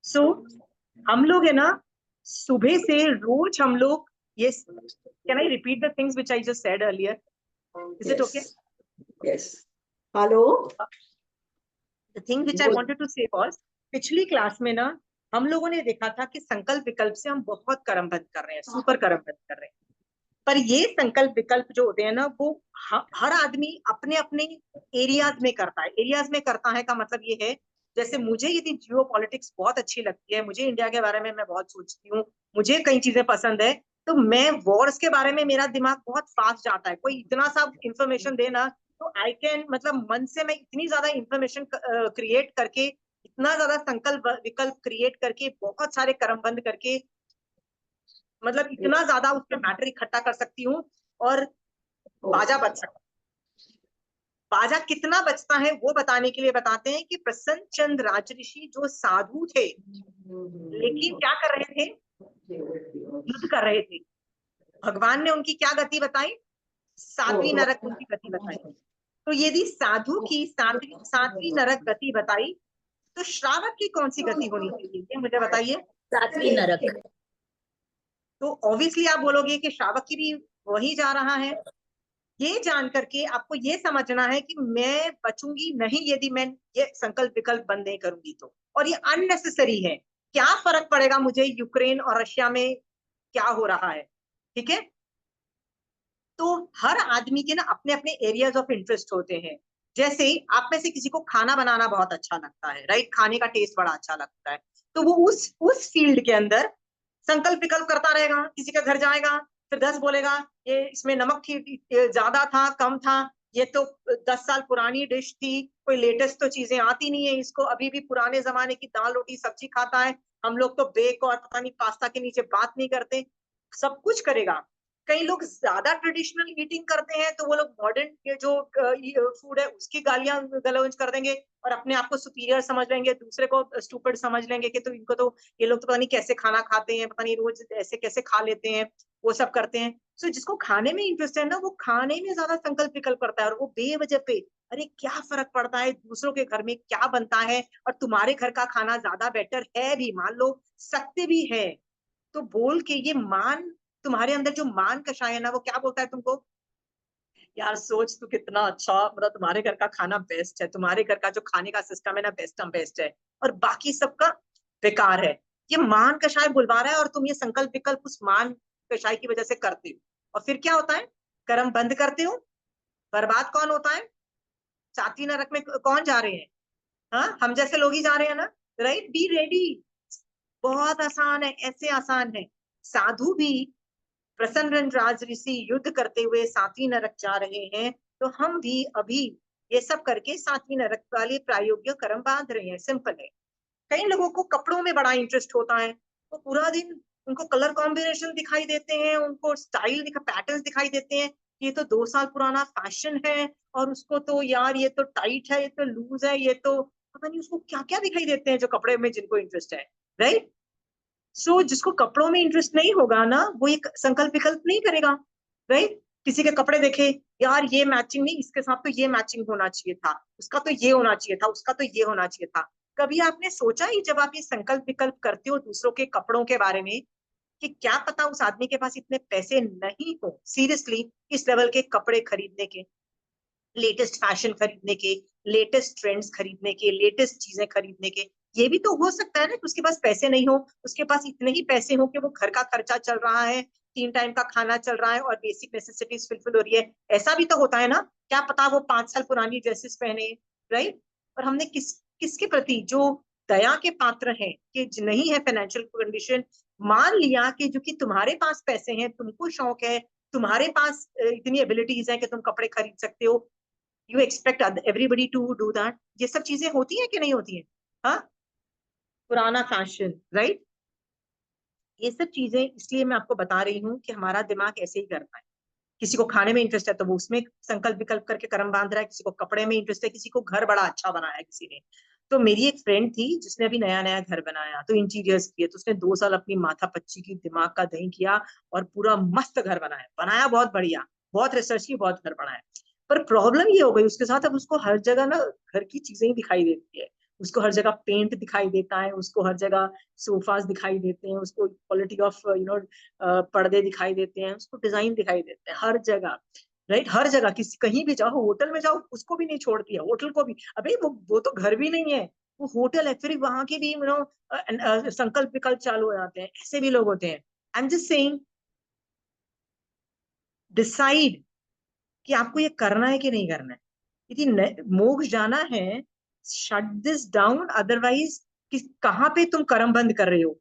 सो हम लोग है ना, सुबह से रोज हम लोग ये, can I repeat the things which I just said earlier? Is it okay? Yes. Yes. Hello. The thing which I wanted to say was, पिछली क्लास में ना हम लोगों ने देखा था कि संकल्प विकल्प से हम बहुत कर्म बंद कर रहे हैं, सुपर कर्म बंद कर रहे हैं। पर ये संकल्प विकल्प जो होते हैं ना, वो हर आदमी अपने अपने एरियाज में करता है। एरियाज में करता है का मतलब ये है, जैसे मुझे यदि जियो पॉलिटिक्स बहुत अच्छी लगती है, मुझे इंडिया के बारे में मैं बहुत सोचती हूँ, मुझे कई चीजें पसंद है, तो मैं वॉर्स के बारे में मेरा दिमाग बहुत फास्ट जाता है। कोई इतना सा इंफॉर्मेशन देना तो आई कैन, मतलब मन से मैं इतनी ज्यादा इंफॉर्मेशन क्रिएट करके, इतना ज्यादा संकल्प विकल्प क्रिएट करके, बहुत सारे कर्म बंद करके, मतलब इतना ज्यादा उसके मैटर इकट्ठा कर सकती हूँ और बाजा बच सकता। बाजा कितना बचता है वो बताने के लिए बताते हैं कि प्रसन्न चंद राजऋषि जो साधु थे, लेकिन क्या कर रहे थे? युद्ध कर रहे थे। भगवान ने उनकी क्या गति बताई? सातवीं नरक उनकी गति बताई। तो यदि साधु की सातवीं नरक गति बताई, तो श्रावक की कौन सी गति होनी चाहिए, ये मुझे बताइए। सातवीं नरक। तो ऑब्वियसली आप बोलोगे कि श्रावक की भी वही जा रहा है। ये जान करके आपको ये समझना है कि मैं बचूंगी नहीं यदि मैं ये संकल्प विकल्प बंद नहीं करूंगी तो, और ये अननेसेसरी है। क्या फर्क पड़ेगा मुझे यूक्रेन और रशिया में क्या हो रहा है? ठीक है। तो हर आदमी के ना अपने अपने एरियाज ऑफ इंटरेस्ट होते हैं। जैसे आप में से किसी को खाना बनाना बहुत अच्छा लगता है, राइट? खाने का टेस्ट बड़ा अच्छा लगता है, तो वो उस फील्ड के अंदर संकल्प विकल्प करता रहेगा। किसी का घर जाएगा, फिर 10 बोलेगा ये इसमें नमक ज्यादा था, कम था, ये तो 10 साल पुरानी डिश थी, कोई लेटेस्ट तो चीजें आती नहीं है इसको, अभी भी पुराने जमाने की दाल रोटी सब्जी खाता है, हम लोग तो बेक और पता नहीं पास्ता के नीचे बात नहीं करते। सब कुछ करेगा। कई लोग ज्यादा ट्रेडिशनल ईटिंग करते हैं, तो वो लोग मॉडर्न ये जो फूड है उसकी गालियां गलौज कर देंगे और अपने आप को सुपीरियर समझ लेंगे, दूसरे को स्टूपिड समझ लेंगे कि तो इनको तो, ये लोग तो पता नहीं कैसे खाना खाते हैं, पता नहीं रोज ऐसे कैसे खा लेते हैं, वो सब करते हैं। सो जिसको खाने में इंटरेस्ट है ना, वो खाने में ज्यादा संकल्प विकल्प करता है, और वो बेवजह पे, अरे क्या फर्क पड़ता है दूसरों के घर में क्या बनता है, और तुम्हारे घर का खाना ज्यादा बेटर है भी, मान लो सत्य भी है, तो बोल के ये मान, तुम्हारे अंदर जो मान कषाय है ना, वो क्या बोलता है तुमको? यार सोच तू कितना अच्छा, मतलब तुम्हारे घर का खाना बेस्ट है, तुम्हारे घर का जो खाने का सिस्टम है ना, बेस्ट बेस्ट है, और बाकी सबका बेकार है। ये मान कषाय बुलवा रहा है, और तुम ये संकल्प विकल्प उस मान कषाय की वजह से करते हो, और फिर क्या होता है? कर्म बंद करते हो। बर्बाद कौन होता है? सातवीं नरक में कौन जा रहे हैं? हाँ, हम जैसे लोग ही जा रहे हैं ना। Right, be ready. बहुत आसान है, ऐसे आसान है। साधु भी, प्रसन्न राज ऋषि युद्ध करते हुए सातवीं नरक जा रहे हैं, तो हम भी अभी ये सब करके सातवीं नरक वाले प्रायोगिक कर्म बांध रहे हैं। सिंपल है। कई लोगों को कपड़ों में बड़ा इंटरेस्ट होता है, वो पूरा दिन उनको कलर कॉम्बिनेशन दिखाई देते हैं, उनको स्टाइल पैटर्न्स दिखाई देते हैं, ये तो 2 साल पुराना फैशन है, और उसको तो यार ये तो टाइट है, ये तो लूज है, ये तो पता नहीं उसको क्या क्या दिखाई देते हैं जो कपड़े में जिनको इंटरेस्ट है। राइट। सो जिसको कपड़ों में इंटरेस्ट नहीं होगा ना, वो ये संकल्प विकल्प नहीं करेगा। राइट। किसी के कपड़े देखे, यार ये मैचिंग नहीं, इसके साथ तो ये मैचिंग होना चाहिए था, उसका तो ये होना चाहिए था, उसका तो ये होना चाहिए था। कभी आपने सोचा ही जब आप ये संकल्प विकल्प करते हो दूसरों के कपड़ों के बारे में, कि क्या पता उस आदमी के पास इतने पैसे नहीं हो सीरियसली इस लेवल के कपड़े खरीदने के, लेटेस्ट फैशन खरीदने के, लेटेस्ट ट्रेंड्स खरीदने के, लेटेस्ट चीजें खरीदने के। ये भी तो हो सकता है ना कि उसके पास पैसे नहीं हो, उसके पास इतने ही पैसे हो कि वो घर का खर्चा चल रहा है, 3 टाइम का खाना चल रहा है, और बेसिक नेसेसिटीज फुलफिल हो रही है। ऐसा भी तो होता है ना। क्या पता वो 5 साल पुरानी ड्रेसेस पहने। राइट। और हमने किसके प्रति जो दया के पात्र हैं कि नहीं है फाइनेंशियल कंडीशन, मान लिया कि जो कि तुम्हारे पास पैसे हैं, तुमको शौक है, तुम्हारे पास इतनी एबिलिटीज है कि तुम कपड़े खरीद सकते हो, you expect everybody to do that. ये सब चीजें होती हैं कि नहीं होती हैं? हाँ, पुराना फैशन। राइट। ये सब चीजें इसलिए मैं आपको बता रही हूँ कि हमारा दिमाग ऐसे ही करता है। किसी को खाने में इंटरेस्ट है तो वो उसमें संकल्प विकल्प करके कर्म बांध रहा है, किसी को कपड़े में इंटरेस्ट है, किसी को घर बड़ा अच्छा बनाया है किसी ने। तो मेरी एक फ्रेंड थी जिसने अभी नया नया घर बनाया, तो इंटीरियर्स किए, तो उसने 2 साल अपनी माथा पच्ची की, दिमाग का दही किया, और पूरा मस्त घर बनाया, बनाया बहुत बढ़िया, बहुत रिसर्च की, बहुत घर बनाया। पर प्रॉब्लम ये हो गई उसके साथ, अब उसको हर जगह ना घर की चीजें ही दिखाई देती है, उसको हर जगह पेंट दिखाई देता है, उसको हर जगह सोफाज दिखाई देते हैं, उसको क्वालिटी ऑफ पर्दे दिखाई देते हैं, उसको डिजाइन दिखाई देते हैं हर जगह। राइट, हर जगह, किसी कहीं भी जाओ, होटल में जाओ, उसको भी नहीं छोड़ती है, होटल को भी। अबे वो तो घर भी नहीं है, वो होटल है, फिर वहां के भी संकल्प विकल्प चालू हो जाते हैं। ऐसे भी लोग होते हैं। I am just saying, decide कि आपको ये करना है कि नहीं करना है। यदि मोक्ष जाना है, शट दिस डाउन, अदरवाइज कहाँ पे तुम कर्म बंद कर रहे हो।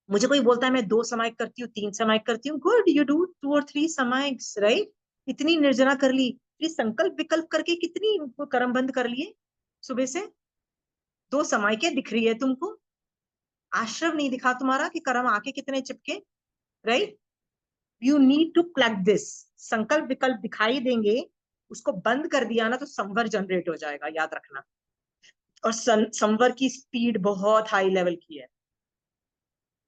मुझे कोई बोलता है मैं 2 समायक करती हूँ, 3 समायक करती हूँ, गुड, यू डू 2 और 3 समायक, राइट। इतनी निर्जना कर ली, फिर संकल्प विकल्प करके कितनी कर्म बंद कर लिए सुबह से। 2 समायकें दिख रही है तुमको, आश्रम नहीं दिखा तुम्हारा कि कर्म आके कितने चिपके, right. You need to plug this. संकल्प विकल्प दिखाई देंगे, उसको बंद कर दिया ना तो संवर जनरेट हो जाएगा, याद रखना। और संवर की स्पीड बहुत हाई लेवल की है,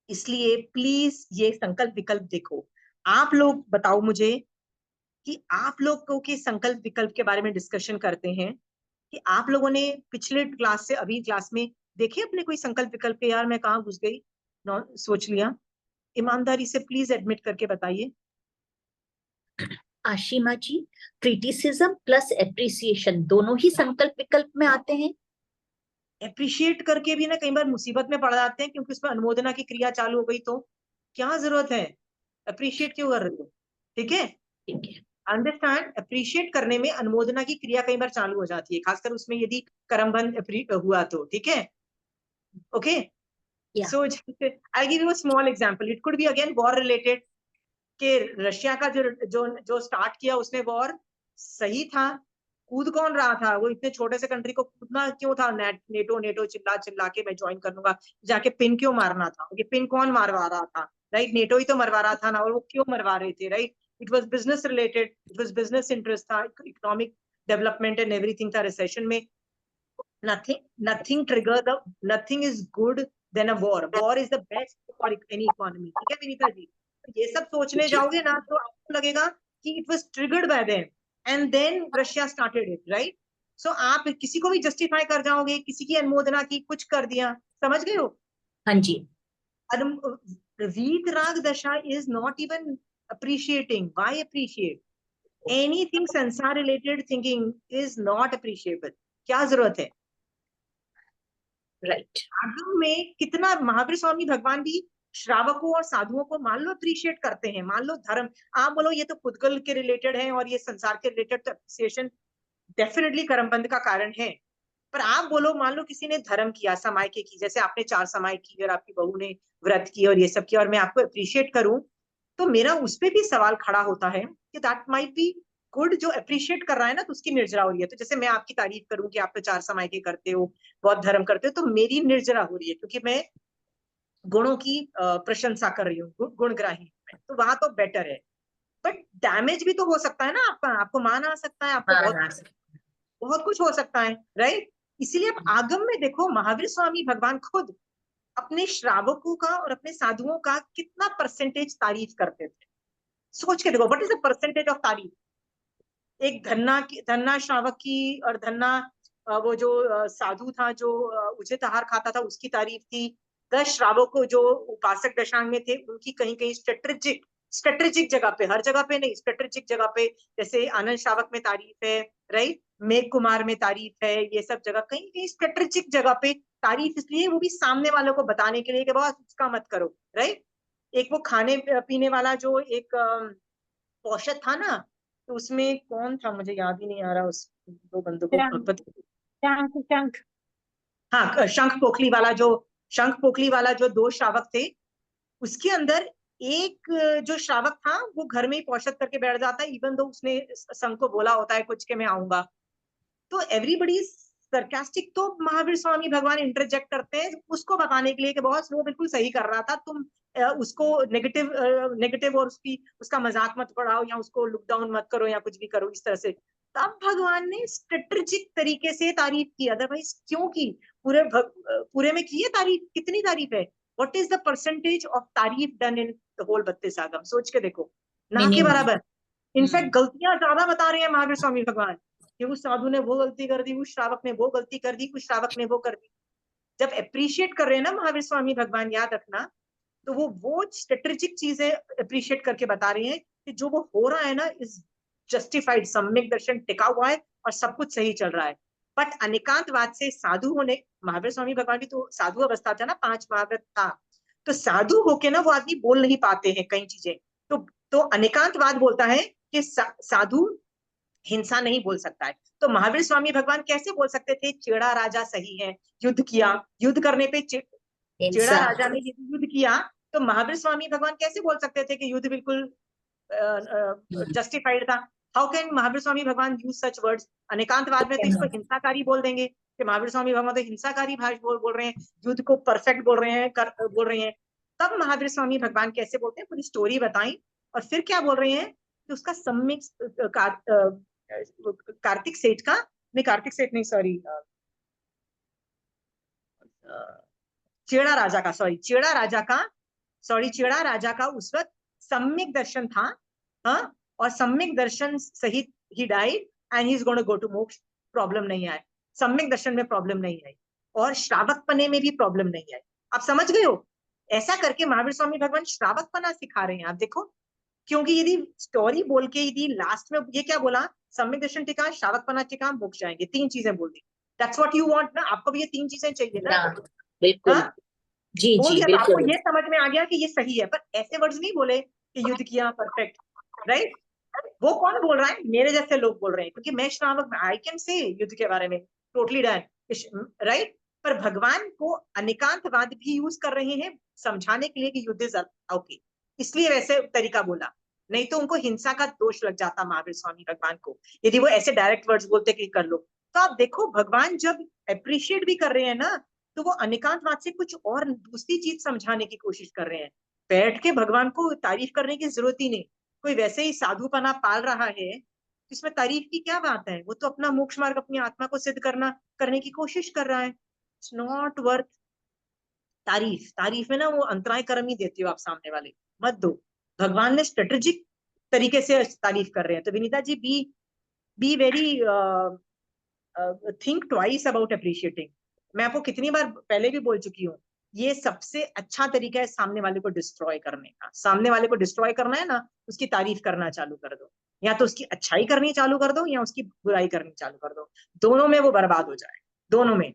इसलिए प्लीज ये संकल्प विकल्प देखो। आप लोग बताओ मुझे कि आप लोगों के संकल्प विकल्प के बारे में डिस्कशन करते हैं कि आप लोगों ने पिछले क्लास से अभी क्लास में देखे अपने कोई संकल्प विकल्प के, यार मैं कहाँ घुस गई, सोच लिया। ईमानदारी से प्लीज एडमिट करके बताइए। आशिमा जी, क्रिटिसिज्म प्लस एप्रिसिएशन दोनों ही संकल्प विकल्प में आते हैं। अप्रिशिएट करके भी ना कई बार मुसीबत में पड़ जाते हैं, क्योंकि उसमें अनुमोदना की क्रिया चालू हो गई तो क्या जरूरत है, अप्रिशिएट क्यों कर रहे हो। ठीक है, ठीक है। अंडरस्टैंड, अप्रिशिएट करने में अनुमोदना की क्रिया कई बार चालू हो जाती है, खासकर उसमें यदि कर्मबंध हुआ तो। ठीक है, ओके। या so I give you a small example, it could be again war related, कि रशिया का जो जो जो स्टार्ट किया उसने वॉर, सही था। कूद कौन रहा था, वो इतने छोटे से कंट्री को कूदना क्यों था, नेटो नेटो चिल्ला चिल्ला के मैं ज्वाइन कर लूंगा, जाके पिन क्यों मारना था, ये पिन कौन मारवा रहा था, राइट, नेटो ही तो मरवा रहा था ना, और वो क्यों मरवा रहे थे, right. It was business related, it was business interest था, इकोनॉमिक डेवलपमेंट एंड एवरीथिंग था रिसेशन में। Nothing is good than a war, war is the best for any economy. ठीक है विनीता जी, तो ये सब सोचने जाओगे ना तो आपको लगेगा कि it was triggered by them and then Russia started it, right. So आप किसी को भी जस्टिफाई कर जाओगे, किसी की अनुमोदना की, कुछ कर दिया, समझ गए हो। हाँ जी। वीतराग दशा is not even appreciating. Why appreciate? Anything संसार related thinking is not appreciable. क्या जरूरत है। राइट। आगम में कितना महावीर स्वामी भगवान भी श्रावकों और साधुओं को मान लो अप्रिशिएट करते हैं, मान लो धर्म, आप बोलो ये तो पुद्गल के रिलेटेड है और ये संसार के रिलेटेड, तो अप्रिसिएशन डेफिनेटली कर्मबंध का कारण है। पर आप बोलो, मान लो किसी ने धर्म किया, समायके की, जैसे आपने 4 समायक की और आपकी बहू ने व्रत की और ये सब किया, और मैं आपको अप्रिशिएट करूं, तो मेरा उस पर भी सवाल खड़ा होता है कि दैट माइट बी गुड, जो अप्रिशिएट कर रहा है ना तो उसकी निर्जरा हो रही है। तो जैसे मैं आपकी तारीफ करूं कि आप तो 4 समायके करते हो, बहुत धर्म करते हो, तो मेरी निर्जरा हो रही है, क्योंकि मैं गुणों की प्रशंसा कर रही हूँ, गुणग्राही, तो वहां तो बेटर है। बट डैमेज भी तो हो सकता है ना आपका, आपको मान आ सकता है, आपको हाँ बहुत हाँ। बहुत कुछ हो सकता है, राइट। इसीलिए आप आगम में देखो, महावीर स्वामी भगवान खुद अपने श्रावकों का और अपने साधुओं का कितना परसेंटेज तारीफ करते थे। सोच के देखो, what is the percentage of तारीफ। एक धन्ना श्रावक की, और धन्ना वो जो साधु था जो उचित आहार खाता था, उसकी तारीफ थी। 10 श्रावक जो उपासक दशांग में थे, उनकी कहीं कहीं स्ट्रेटेजिक स्ट्रेटेजिक जगह पे, हर जगह पे नहीं, स्ट्रेटेजिक जगह पे, जैसे आनंद श्रावक में तारीफ है, राइट, मेघ कुमार में तारीफ है, ये सब जगह कहीं कहीं स्ट्रेटेजिक जगह पे तारीफ, इसलिए वो भी सामने वालों को बताने के लिए कि बस उसका मत करो, राइट। एक वो खाने पीने वाला जो एक औषध था ना, तो उसमें कौन था मुझे याद ही नहीं आ रहा, उस 2 बंदों को शंख शंख। हाँ, शंख पोखली वाला जो 2 श्रावक थे, उसके अंदर एक जो श्रावक था वो घर में ही औषध करके बैठ जाता है, इवन दो उसने शंख को बोला होता है कुछ के मैं आऊंगा। तो एवरीबडी सरकास्टिक, तो महावीर स्वामी भगवान इंटरजेक्ट करते हैं उसको बताने के लिए कि बॉस वो बिल्कुल सही कर रहा था, तुम उसको नेगेटिव नेगेटिव और उसका मजाक मत पढ़ाओ, या उसको लुक डाउन मत करो, या कुछ भी करो इस तरह से। तब भगवान ने स्ट्रेटेजिक तरीके से तारीफ की, अदरवाइज क्यों की। पूरे में की है तारीफ, कितनी तारीफ है, what is the percentage of तारीफ डन इन द होल 32 आगम, सोच के देखो, ना के मिनिमम। बराबर, इनफैक्ट गलतियां ज्यादा बता रहे हैं महावीर स्वामी भगवान कि उस साधु ने वो गलती कर दी, उस श्रावक ने वो गलती कर दी, उस श्रावक ने वो कर दी। जब अप्रिशिएट कर रहे हैं ना महावीर स्वामी भगवान, याद रखना, तो वो स्ट्रेटेजिक चीजें अप्रिशिएट करके बता रही हैं कि जो वो हो रहा है ना इज जस्टिफाइड, सम्यक दर्शन टिका हुआ है और सब कुछ सही चल रहा है। बट अनेकांतवाद से साधु होने, महावीर स्वामी भगवान भी तो साधु अवस्था था ना, 5 महाव्रत था, तो साधु होके ना वो आदमी बोल नहीं पाते हैं कई चीजें। तो अनेकांतवाद बोलता है कि साधु हिंसा नहीं बोल सकता है। तो महावीर स्वामी भगवान कैसे बोल सकते थे चेड़ा राजा सही है, युद्ध किया, युद्ध करने पे चेड़ा राजा ने युद्ध किया, तो महावीर स्वामी भगवान कैसे बोल सकते थे कि युद्ध बिल्कुल जस्टिफाइड था? हाउ कैन महावीर स्वामी भगवान यूज सच वर्ड्स? अनेकांतवाद में तो इसको हिंसाकारी बोल देंगे कि महावीर स्वामी भगवान तो हिंसाकारी भाषा बोल रहे हैं, युद्ध को परफेक्ट बोल रहे हैं, बोल रहे हैं। तब महावीर स्वामी भगवान कैसे बोलते हैं, पूरी स्टोरी बताई और फिर क्या बोल रहे हैं कि उसका सम्यक कार्तिक सेठ का, नहीं कार्तिक सेठ नहीं, सॉरी, चेड़ा राजा का, सॉरी चेड़ा राजा का उस वक्त सम्यक दर्शन था, हाँ, और सम्यक दर्शन सहित he died and he is going to go to moksha. Problem नहीं आए, सम्यक दर्शन में प्रॉब्लम नहीं आई और श्रावक पने में भी प्रॉब्लम नहीं आई। आप समझ गए हो? ऐसा करके महावीर स्वामी भगवान श्रावक पना सिखा रहे हैं। आप देखो, क्योंकि यदि स्टोरी बोल के यदि लास्ट में ये क्या बोला, सम्यक दर्शन टिका, श्रावक पना टिका, मोक्ष जाएंगे, 3 चीजें बोल दी। दैट्स व्हाट यू वांट ना, आपको भी ये 3 चीजें चाहिए ना? बिल्कुल, हाँ? जी बोल जी दिया तो आपको बिल्कुल। ये समझ में आ गया कि ये सही है, पर ऐसे वर्ड्स नहीं बोले कि युद्ध किया परफेक्ट, राइट? वो कौन बोल रहा है? मेरे जैसे लोग बोल रहे हैं, क्योंकि मैं श्रावक, आई कैन से युद्ध के बारे में टोटली डन, राइट? पर भगवान को अनेकांतवाद भी यूज कर रहे हैं समझाने के लिए कि युद्ध इज ओके, इसलिए वैसे तरीका बोला, नहीं तो उनको हिंसा का दोष लग जाता महावीर स्वामी भगवान को यदि वो ऐसे डायरेक्ट वर्ड्स बोलते कि कर लो। तो आप देखो, भगवान जब अप्रिशिएट भी कर रहे हैं ना, तो वो अनेकांतवाद से कुछ और दूसरी चीज समझाने की कोशिश कर रहे हैं। बैठ के भगवान को तारीफ करने की जरूरत ही नहीं, कोई वैसे ही साधुपना पाल रहा है, इसमें तारीफ की क्या बात है? वो तो अपना मोक्ष मार्ग, अपनी आत्मा को सिद्ध करने की कोशिश कर रहा है। इट्स नॉट वर्थ तारीफ। तारीफ में ना वो अंतराय कर्म ही देते हो आप सामने वाले, मत दो। भगवान ने स्ट्रेटेजिक तरीके से तारीफ कर रहे हैं। तो Vineeta ji, be very think twice about appreciating. मैं आपको कितनी बार पहले भी बोल चुकी हूँ, ये सबसे अच्छा तरीका है सामने वाले को डिस्ट्रॉय करने का। सामने वाले को डिस्ट्रॉय करना है ना, उसकी तारीफ करना चालू कर दो, या तो उसकी अच्छाई करनी चालू कर दो या उसकी बुराई करनी चालू कर दो। दोनों में वो बर्बाद हो जाए, दोनों में,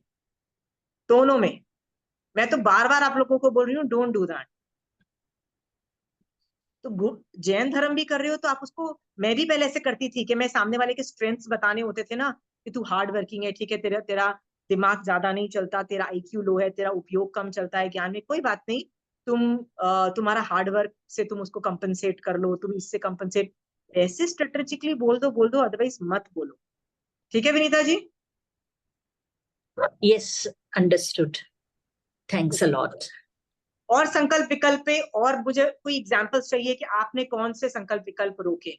दोनों में। मैं तो बार बार आप लोगों को बोल रही हूँ, डोंट डू दैट। तो जैन धर्म भी कर रहे हो तो आप उसको, मैं भी पहले ऐसे करती थी कि मैं सामने वाले के स्ट्रेंथ्स बताने होते थे ना, कि तू हार्ड वर्किंग है, ठीक है, तेरा तेरा दिमाग ज्यादा नहीं चलता, तेरा आईक्यू लो है, तेरा उपयोग कम चलता है ज्ञान में, कोई बात नहीं, तुम्हारा हार्ड वर्क से तुम उसको कंपनसेट कर लो, तुम इससे कंपनसेट, ऐसे स्ट्रेटेजिकली बोल दो, अदरवाइज मत बोलो। ठीक है Vineeta ji? Yes, understood, thanks a lot. और संकल्प विकल्प पे और मुझे कोई एग्जांपल्स चाहिए कि आपने कौन से संकल्प विकल्प रोके?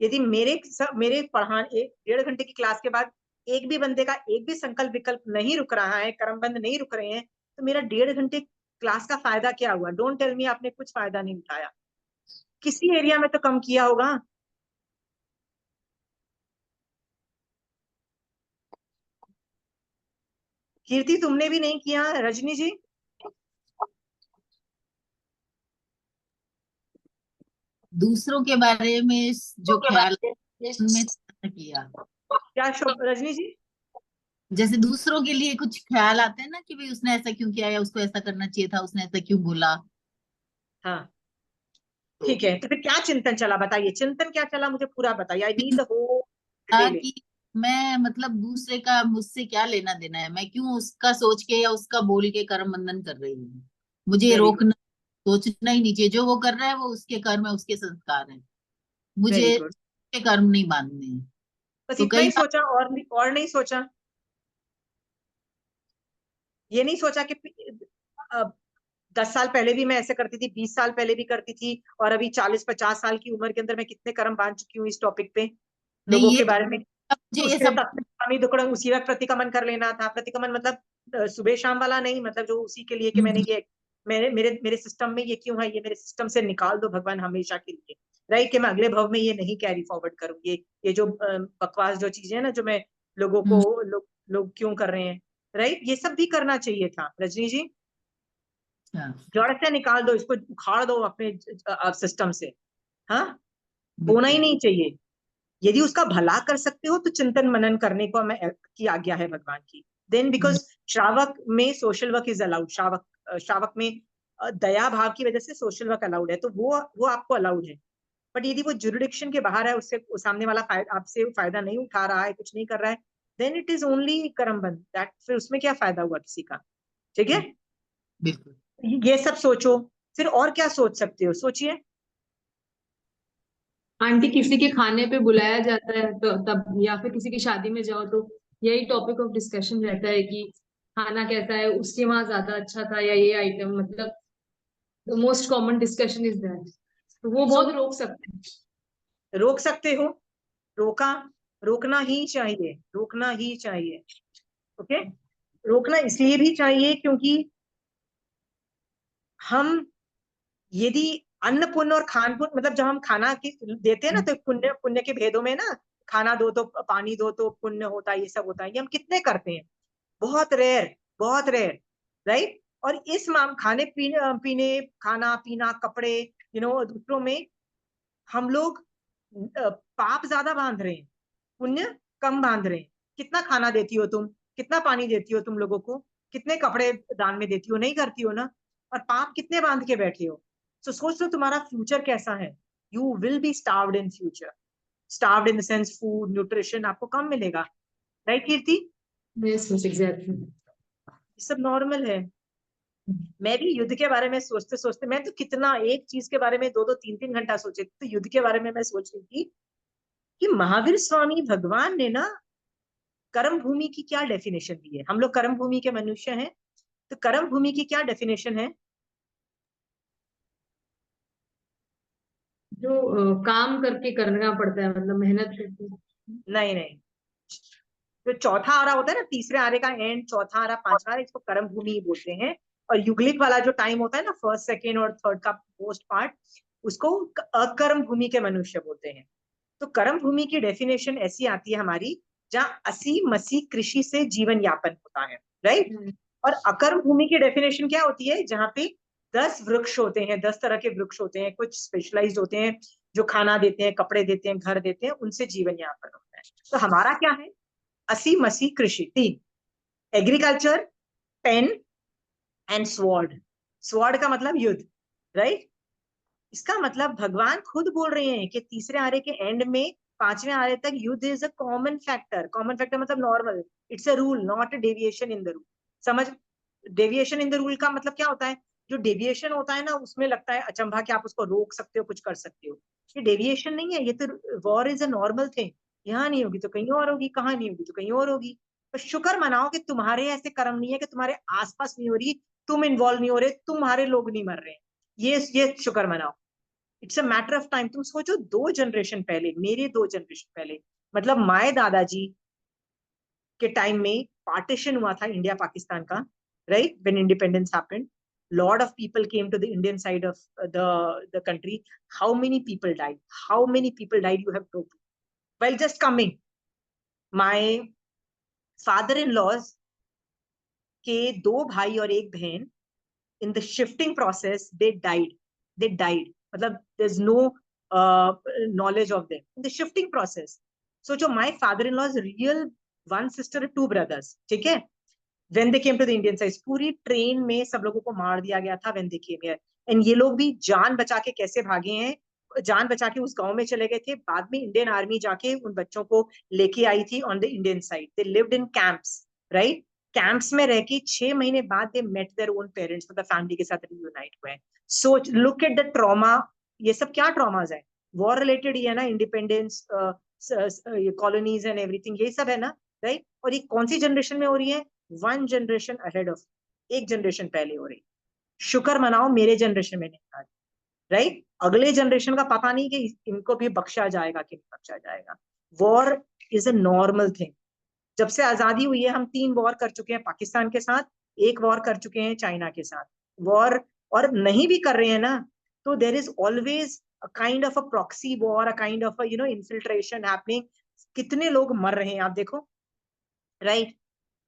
यदि मेरे पढ़ाने 1.5 घंटे की क्लास के बाद एक भी बंदे का एक भी संकल्प विकल्प नहीं रुक रहा है, कर्मबंध नहीं रुक रहे हैं, तो मेरा 1.5 घंटे क्लास का फायदा क्या हुआ? डोंट टेल मी आपने कुछ फायदा नहीं उठाया, किसी एरिया में तो कम किया होगा। कीर्ति तुमने भी नहीं किया, रजनी जी? दूसरों के बारे में जो ख्याल उनमें किया, क्या रजनी जी? जैसे दूसरों के लिए कुछ ख्याल आते हैं ना कि भाई उसने ऐसा क्यों किया, या उसको ऐसा करना चाहिए था, उसने ऐसा क्यों बोला। हाँ ठीक है, तो फिर क्या चिंतन चला, बताइए चिंतन क्या चला, मुझे पूरा बताइए, I need the whole detail. कि मैं मतलब दूसरे का मुझसे क्या लेना देना है, मैं क्यों उसका सोच के या उसका बोल के कर्म बंधन कर रही हूँ। मुझे वेरी गुड, रोकना, सोचना ही नहीं चाहिए। जो वो कर रहा है वो उसके कर्म है, उसके संस्कार है, वेरी मुझे गुड। उसके कर्म नहीं बांधने हैं। बस तो इतना कई ही बार सोचा, और नहीं सोचा? ये नहीं सोचा कि 10 साल पहले भी मैं ऐसे करती थी, 20 साल पहले भी करती थी, और अभी 40-50 साल की उम्र के अंदर मैं कितने कर्म बांध चुकी हूँ इस टॉपिक पे, लोगों नहीं, ये के बारे में। मुझे ये उसके सब स्वामी दुकड़ उसी वक्त प्रतिक्रमण कर लेना था। प्रतिक्रमण मतलब सुबह शाम वाला नहीं, मतलब जो उसी के लिए कि मैंने ये, मेरे मेरे मेरे सिस्टम में ये क्यों है, ये मेरे सिस्टम से निकाल दो भगवान हमेशा के लिए। राइट, कि मैं अगले भव में ये नहीं कैरी फॉरवर्ड करूंगी, ये जो बकवास जो चीजें हैं ना जो मैं लोगों को लोग क्यों कर रहे हैं, राइट, ये सब भी करना चाहिए था रजनी जी। हाँ, जड़ से निकाल दो इसको, उखाड़ दो अपने सिस्टम से। हाँ, होना ही बिल्कुल। नहीं चाहिए। यदि उसका भला कर सकते हो तो चिंतन मनन करने को मैं की आज्ञा है भगवान की। देन बिकॉज श्रावक में सोशल वर्क इज अलाउड, श्रावक में दया भाव की वजह से सोशल वर्क अलाउड है, तो वो आपको अलाउड है। बट यदि वो जुरिडिक्शन के बाहर है, उससे सामने वाला आपसे फायदा नहीं उठा रहा है, कुछ नहीं कर रहा है, देन इट इज ओनली कर्म बंध दैट, फिर उसमें क्या फायदा हुआ किसी का। ठीक है, बिल्कुल। ये सब सोचो। फिर और क्या सोच सकते हो, सोचिए। आंटी किसी के खाने पे बुलाया जाता है तो तब, या फिर किसी की शादी में जाओ तो यही टॉपिक ऑफ डिस्कशन रहता है कि खाना कैसा है, उसके वहां ज्यादा अच्छा था या ये आइटम, मतलब the most common discussion is that. तो वो सो बहुत रोक सकते हैं। रोक सकते हो, रोका, रोकना ही चाहिए, रोकना ही चाहिए। ओके, रोकना इसलिए भी चाहिए क्योंकि हम यदि अन्न पुण्य और खान पुण्य, मतलब जब हम खाना की देते हैं ना तो पुण्य पुण्य के भेदों में ना, खाना दो तो पानी दो तो पुण्य होता है, ये सब होता है, ये हम कितने करते हैं, बहुत रेयर, बहुत रेयर, राइट। और इस माम खाने पीने खाना पीना कपड़े दूसरों में हम लोग पाप ज्यादा बांध रहे हैं, पुण्य कम बांध रहे हैं। कितना खाना देती हो तुम, कितना पानी देती हो तुम लोगों को, कितने कपड़े दान में देती हो, नहीं करती हो ना। और पाप कितने बांध के बैठे हो। तो सोच लो तुम्हारा फ्यूचर कैसा है। You will be starved in future, starved in the sense food nutrition आपको कम मिलेगा, right Kirti. Yes yes exactly. ये सब नॉर्मल है। मैं भी युद्ध के बारे में सोचते सोचते, मैं तो कितना एक चीज के बारे में 2-2 3-3 घंटा सोचे, तो युद्ध के बारे में मैं सोच रही थी कि महावीर स्वामी भगवान ने ना कर्म भूमि की क्या डेफिनेशन दी है। हम लोग कर्म भूमि के मनुष्य हैं, तो कर्म भूमि की क्या डेफिनेशन है। जो काम करके करना पड़ता है, मतलब मेहनत करके। नहीं नहीं, जो चौथा आरा होता है ना, तीसरे आरे का एंड, चौथा आरा पांचवा आरा, इसको कर्म भूमि बोलते हैं। और युगलिक वाला जो टाइम होता है ना, फर्स्ट सेकेंड और थर्ड का मोस्ट पार्ट, उसको अकर्म भूमि के मनुष्य बोलते हैं। तो कर्म भूमि की डेफिनेशन ऐसी आती है हमारी, जहाँ असी मसी कृषि से जीवन यापन होता है, राइट। और अकर्म भूमि की डेफिनेशन क्या होती है, जहाँ पे 10 वृक्ष होते हैं, 10 तरह के वृक्ष होते हैं, कुछ स्पेशलाइज्ड होते हैं, जो खाना देते हैं, कपड़े देते हैं, घर देते हैं, उनसे जीवन यापन होता है। तो हमारा क्या है, असी मसी कृषि, 3, agriculture, pen and sword. Sword का मतलब युद्ध, राइट। इसका मतलब भगवान खुद बोल रहे हैं कि तीसरे आरे के एंड में, पांचवें आरे तक युद्ध is a common factor. Common factor मतलब normal, it's a rule not a deviation in the rule. समझ, डेविएशन इन द रूल का मतलब क्या होता है। जो डेविएशन होता है ना, उसमें लगता है अचंभा कि आप उसको रोक सकते हो, कुछ कर सकते हो। ये डेविएशन नहीं है, ये तो war is a normal thing. यहाँ नहीं होगी तो कहीं और होगी, कहाँ नहीं होगी तो कहीं और होगी। तो शुक्र मनाओ कि तुम्हारे ऐसे कर्म नहीं है, कि तुम्हारे आसपास नहीं हो रही, तुम इन्वॉल्व नहीं हो रहे, तुम्हारे लोग नहीं मर रहे हैं। ये शुक्र मनाओ। It's a matter of time. तुम सोचो 2 जनरेशन पहले, मेरे 2 जनरेशन पहले, मतलब माए दादाजी के टाइम में पार्टीशन हुआ था इंडिया पाकिस्तान का, right, when independence happened, lot of people came to the Indian side of the country. How many people died, how many people died, you have told while just coming. My father-in-laws के 2 भाई और 1 बहन, in the shifting process they died, मतलब there's no knowledge of them in the shifting process. So जो my father-in-law's real 1 sister 2 brothers, ठीक है, when they came to the Indian side, पूरी train में सब लोगों को मार दिया गया था when they came here. And ये लोग भी जान बचा के कैसे भागे हैं, जान बचा के उस गांव में चले गए थे। बाद में इंडियन आर्मी जाके उन बच्चों को लेके आई थी on the Indian side. They lived in camps, right. Camps में रह के 6 महीने बाद they met their own parents, मतलब फैमिली के साथ रियूनाइट हुए। So look at the trauma. ये सब क्या ट्रॉमाज है, वॉर रिलेटेड ही है ना, इंडिपेंडेंस, कॉलोनीज एंड एवरीथिंग, यही सब है ना, राइट। और ये कौन सी जनरेशन में हो रही है, 1 जनरेशन अहेड ऑफ, 1 जनरेशन पहले हो रही। शुक्र मनाओ मेरे जनरेशन में नहीं आ रही, राइट। अगले जनरेशन का पता नहीं कि इनको भी बख्शा जाएगा कि नहीं बख्शा जाएगा। War is a normal thing. जब से आजादी हुई है हम 3 वॉर कर चुके हैं पाकिस्तान के साथ, 1 वॉर कर चुके हैं चाइना के साथ। वॉर और नहीं भी कर रहे हैं ना, तो there is always kind of a proxy war, a kind of infiltration happening. कितने लोग मर रहे हैं आप देखो, right.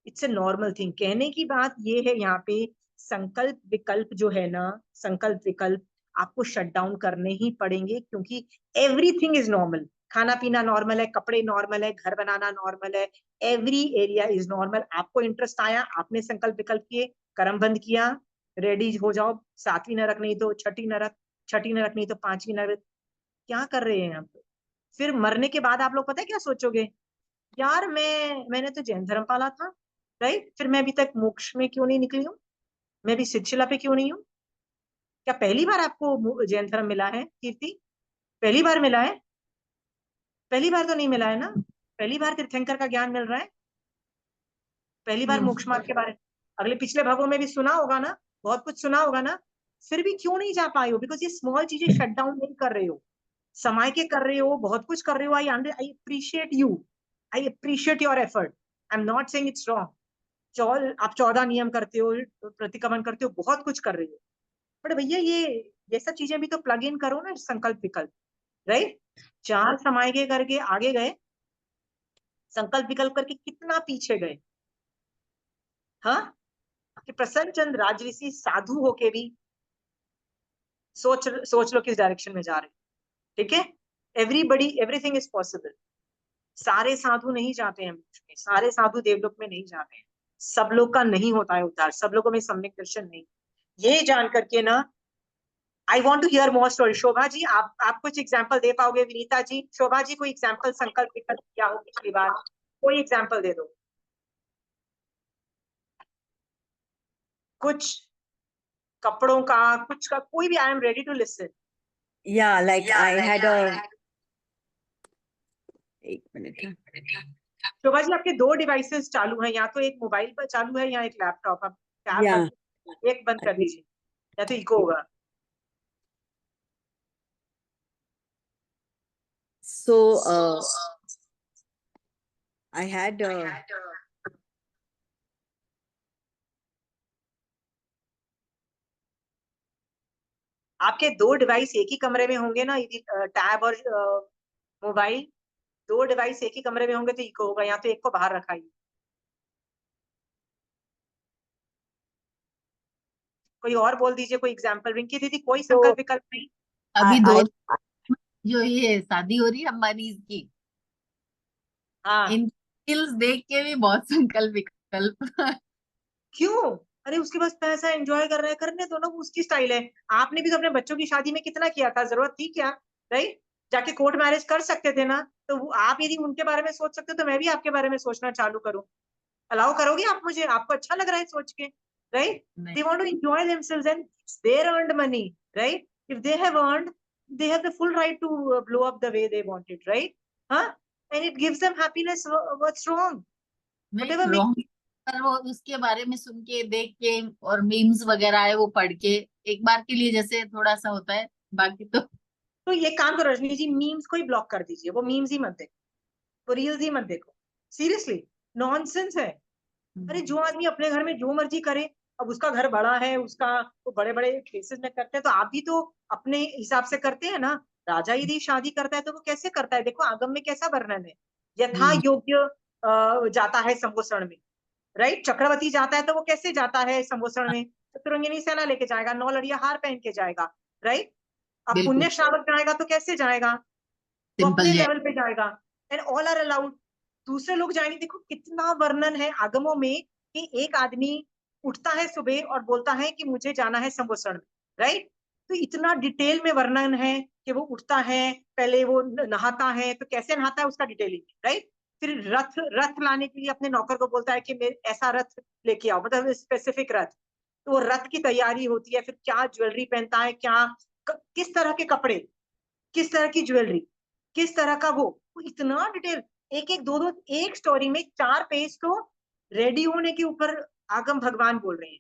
It's a normal thing. कहने की बात ये है यहाँ पे, संकल्प विकल्प जो है ना, संकल्प विकल्प आपको शट डाउन करने ही पड़ेंगे, क्योंकि एवरीथिंग इज नॉर्मल। खाना पीना नॉर्मल है, कपड़े नॉर्मल है, घर बनाना नॉर्मल है, एवरी एरिया इज नॉर्मल। आपको इंटरेस्ट आया, आपने संकल्प विकल्प किए, कर्म बंद किया, रेडी हो जाओ। सातवीं नरक नहीं तो छठी नरक, छठी नरक नहीं तो पांचवी नरक। क्या कर रहे हैं आप? फिर मरने के बाद आप लोग पता है क्या सोचोगे? यार मैंने तो जैन धर्म पाला था, राइट, फिर मैं अभी तक मोक्ष में क्यों नहीं निकली हूँ? मैं भी शिला पे क्यों नहीं हूँ? क्या पहली बार आपको जैन धर्म मिला है कीर्ति? पहली बार मिला है? पहली बार तो नहीं मिला है ना। पहली बार तीर्थंकर का ज्ञान मिल रहा है, पहली बार मोक्ष मार्ग के बारे में। अगले पिछले भागों में भी सुना होगा ना, बहुत कुछ सुना होगा ना। फिर भी क्यों नहीं जा पाए हो? बिकॉज ये स्मॉल चीजें शट डाउन नहीं कर रहे हो, समय के कर रहे हो, बहुत कुछ कर रहे हो। I appreciate you, I appreciate your effort. I am not saying it's wrong. आप 14 नियम करते हो, प्रतिक्रमण करते हो, बहुत कुछ कर रहे हो, बट भैया ये सब चीजें भी तो प्लग इन करो ना, संकल्प विकल्प, राइट। 4 समय के करके आगे गए, संकल्प विकल्प करके कितना पीछे गए। हाँ, कि प्रसन्न चंद्र राजऋषि साधु होके भी सोच लो किस डायरेक्शन में जा रहे हैं, ठीक है। Everybody, everything is possible. सारे साधु नहीं जाते हैं मोक्ष में, सारे साधु देवलोक में नहीं जाते हैं, सब लोग का नहीं होता है उद्धार, सब लोगों में सम्यक दर्शन नहीं। ये जान करके ना, I want to hear more story. Shobha ji, आप कुछ एग्जाम्पल दे पाओगे? विनीता जी, शोभा जी, कोई एग्जाम्पल संकल्प विकल्प किया हो पिछली बार, कोई एग्जाम्पल दे दो कुछ, कपड़ों का, कुछ का, कोई भी। I am ready to listen. Yeah, like I had a एक मिनट। शोभा जी, आपके 2 डिवाइसेस चालू हैं, या तो एक मोबाइल पर चालू है या एक लैपटॉप। आप टैब Yeah. एक बंद कर दीजिए, या तो इको होगा। So I had आपके 2 डिवाइस एक ही कमरे में होंगे ना, यदि टैब और मोबाइल 2 डिवाइस एक ही कमरे में होंगे तो इको होगा, या तो एक को बाहर रखाइए। कोई और बोल दीजिए, कोई एग्जाम्पल। रिंकी दीदी, कोई संकल्प विकल्प नहीं? अभी दो I जो ये शादी हो रही है अंबानी की, हाँ, इन स्किल्स देख के भी बहुत संकल्प विकल्प। क्यों? अरे उसके पास पैसा, एंजॉय कर रहा है, करने दो ना, वो उसकी स्टाइल है। आपने भी तो अपने बच्चों की शादी में कितना किया था, जरूरत थी क्या? राइट, जाके कोर्ट मैरिज कर सकते थे ना। तो आप यदि उनके बारे में सोच सकते हो, तो मैं भी आपके बारे में सोचना चालू करूं। अलाउ करोगे आप मुझे? आपको अच्छा लग रहा है सोच के, राइट? नहीं, They want to enjoy themselves and it's their earned money, right? If they have earned, they have the full right to blow up the way they want it, right? Huh? And it gives them happiness. What's wrong? नहीं Whatever makes wrong, पर वो उसके बारे में सुन के देख के और मीम्स वगैरह है वो पढ़ के एक बार के लिए जैसे थोड़ा सा होता है, बाकी तो तो ये काम करो रजनी जी, मीम्स को ही ब्लॉक कर दीजिए। वो मीम्स ही मत देखो, वो रील्स ही मत देखो। सीरियसली, नॉनसेंस है। अरे जो आदमी अपने घर में जो मर्जी करे, अब उसका घर बड़ा है, उसका वो बड़े बड़े प्लेसेस में करते हैं, तो आप भी तो अपने हिसाब से करते हैं ना। राजा यदि शादी करता है तो वो कैसे करता है? देखो आगम में कैसा वर्णन है, यथा योग्य जाता है संभूषण में, राइट। चक्रवर्ती जाता है तो वो कैसे जाता है संभूषण में? चतुरंगिनी सेना लेके जाएगा, 9 लड़िया हार पहन के जाएगा, राइट। अब बिल्कुल पुण्य श्रावक जाएगा तो कैसे जाएगा? वो सिंपल अपने जय। लेवल पे जाएगा, एंड ऑल आर अलाउड। दूसरे लोग जाएंगे। देखो कितना वर्णन है आगमों में, कि एक आदमी उठता है सुबह और बोलता है कि मुझे जाना है संभूषण में, राइट। तो इतना डिटेल में वर्णन है कि वो उठता है, पहले वो नहाता है, तो कैसे नहाता है उसका डिटेलिंग, राइट। फिर रथ रथ लाने के लिए अपने नौकर को बोलता है कि मेरे ऐसा रथ लेके आओ, मतलब स्पेसिफिक रथ। तो वो रथ की तैयारी होती है, फिर क्या ज्वेलरी पहनता है, क्या किस तरह के कपड़े, किस तरह की ज्वेलरी, किस तरह का वो इतना डिटेल, एक एक दो दो, एक स्टोरी में 4 पेज तो रेडी होने के ऊपर आगम भगवान बोल रहे हैं।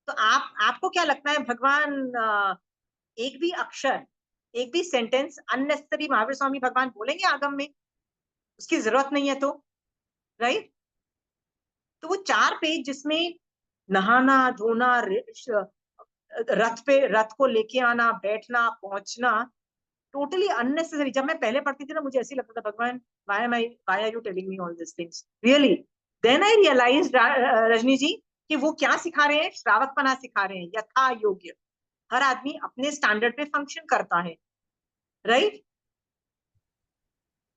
तो आपको क्या लगता है भगवान एक भी अक्षर, एक भी सेंटेंस अननेसेसरी महावीर स्वामी भगवान बोलेंगे आगम में? उसकी जरूरत नहीं है तो, राइट। तो वो 4 पेज जिसमें नहाना धोना, रथ को लेके आना, बैठना, पहुंचना, टोटली अननेसेसरी। जब मैं पहले पढ़ती थी ना, मुझे ऐसे लगता था, भगवान why are you telling me all these things really? Then I realized, Rajni जी, कि वो क्या सिखा रहे हैं, श्रावकपना सिखा रहे हैं, यथा योग्य। हर आदमी अपने स्टैंडर्ड पे फंक्शन करता है, राइट?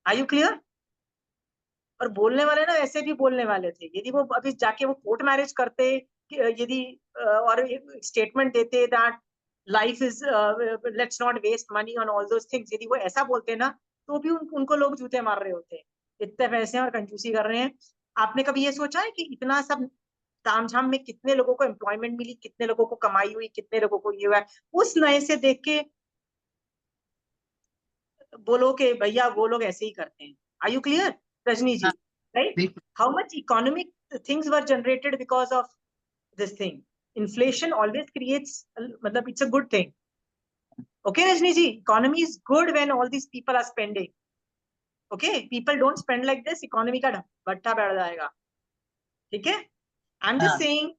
Are you clear? और बोलने वाले ना ऐसे भी बोलने वाले थे, यदि वो अभी जाके वो कोर्ट मैरिज करते, यदि और स्टेटमेंट देते that life is, let's not waste money on all those things, यदि वो ऐसा बोलते ना, तो भी उनको लोग जूते मार रहे होते, इतने पैसे और कंजूसी कर रहे हैं। आपने कभी ये सोचा है कि इतना सब तामझाम में कितने लोगों को एम्प्लॉयमेंट मिली, कितने लोगों को कमाई हुई, कितने लोगों को ये हुआ है? उस नए से देख के बोलो कि भैया वो लोग ऐसे ही करते हैं। आर यू क्लियर रजनी जी? हाँ, राइट? बिल्कुल। How much economic things were generated because of this thing. Inflation always creates, matlab it's a good thing. Okay, Rajni ji, economy is good when all these people are spending. Okay, people don't spend like this, economy का भट्टा बैठ जाएगा, ठीक है? I'm just हाँ, saying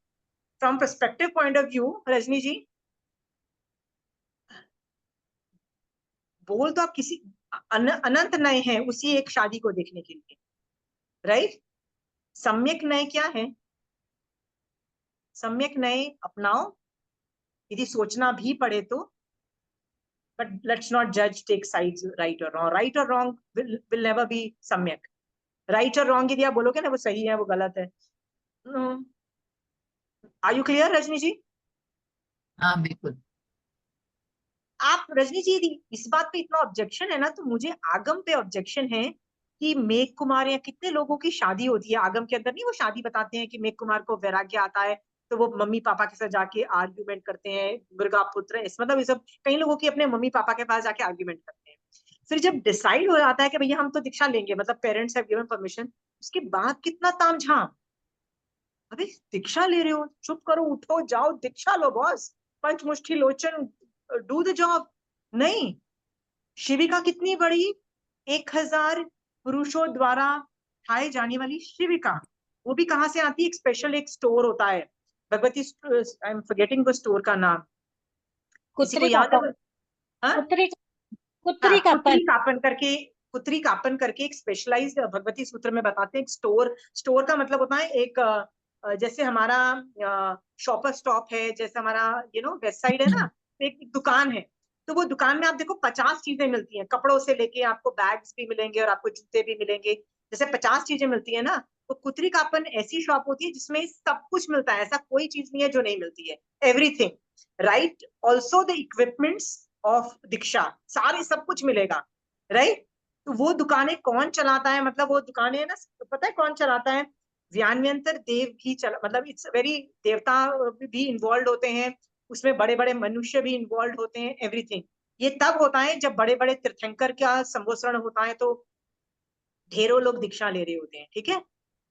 from perspective point of view, Rajni ji, बोल तो आप किसी अनंत नए हैं उसी एक शादी को देखने के लिए, राइट? सम्यक नए क्या है? सम्यक नए अपनाओ, यदि सोचना भी पड़े तो, but let's not judge, take sides, right or wrong. Right or wrong will never be सम्यक. Right or wrong यदि आप बोलोगे ना वो सही है, वो गलत है, आर यू क्लियर रजनी जी? हाँ, बिल्कुल। आप रजनी जी, यदि इस बात पे इतना ऑब्जेक्शन है ना, तो मुझे आगम पे ऑब्जेक्शन है कि मेघ कुमार या कितने लोगों की शादी होती है आगम के अंदर, नहीं वो शादी बताते हैं कि मेघ कुमार को वैराग्य आता है, तो वो मम्मी पापा के साथ जाके आर्ग्यूमेंट करते हैं, दुर्गा पुत्र, इस मतलब ये सब कई लोगों की अपने मम्मी पापा के पास जाके आर्ग्यूमेंट करते हैं। फिर जब डिसाइड हो जाता है कि भैया हम तो दीक्षा लेंगे, मतलब पेरेंट्स हैव गिवन परमिशन, उसके बाद कितना तामझाम। अबे दीक्षा ले रहे हो, चुप करो, उठो, जाओ दीक्षा लो बॉस, पंचमुष्टि लोचन, डू द जॉब। नहीं, शिविका कितनी बड़ी, 1000 पुरुषों द्वारा खाए जाने वाली शिविका, वो भी कहाँ से आती है? एक स्पेशल एक स्टोर होता है, Bhagwati, I am forgetting the store का नाम, किसी को याद है? हाँ? कुत्री का कुत्री कापन करके, कुत्री कापन करके एक स्पेशलाइज्ड भगवती सूत्र में बताते हैं, एक स्टोर का मतलब होता है एक, जैसे हमारा शॉपर स्टॉप है, जैसे हमारा वेस्ट साइड है ना, तो एक दुकान है, तो वो दुकान में आप देखो 50 चीजें मिलती हैं, कपड़ों से लेके आपको बैग्स भी मिलेंगे और आपको जूते भी मिलेंगे, जैसे 50 चीजें मिलती है ना, तो कुत्री कापन ऐसी शॉप होती है जिसमें सब कुछ मिलता है, ऐसा कोई चीज नहीं है जो नहीं मिलती है, everything, right? Also the equipments of diksha, सारे सब कुछ मिलेगा, राइट? तो वो दुकानें कौन चलाता है, मतलब वो दुकानें ना, पता है कौन चलाता है? व्यान्यंतर देव भी चला, मतलब इट्स वेरी, देवता भी इन्वॉल्व होते हैं उसमें, बड़े बड़े मनुष्य भी इन्वॉल्व होते हैं, एवरीथिंग। ये तब होता है जब बड़े बड़े तीर्थंकर का संबोधन होता है, तो ढेरों लोग दीक्षा ले रहे होते हैं, ठीक है?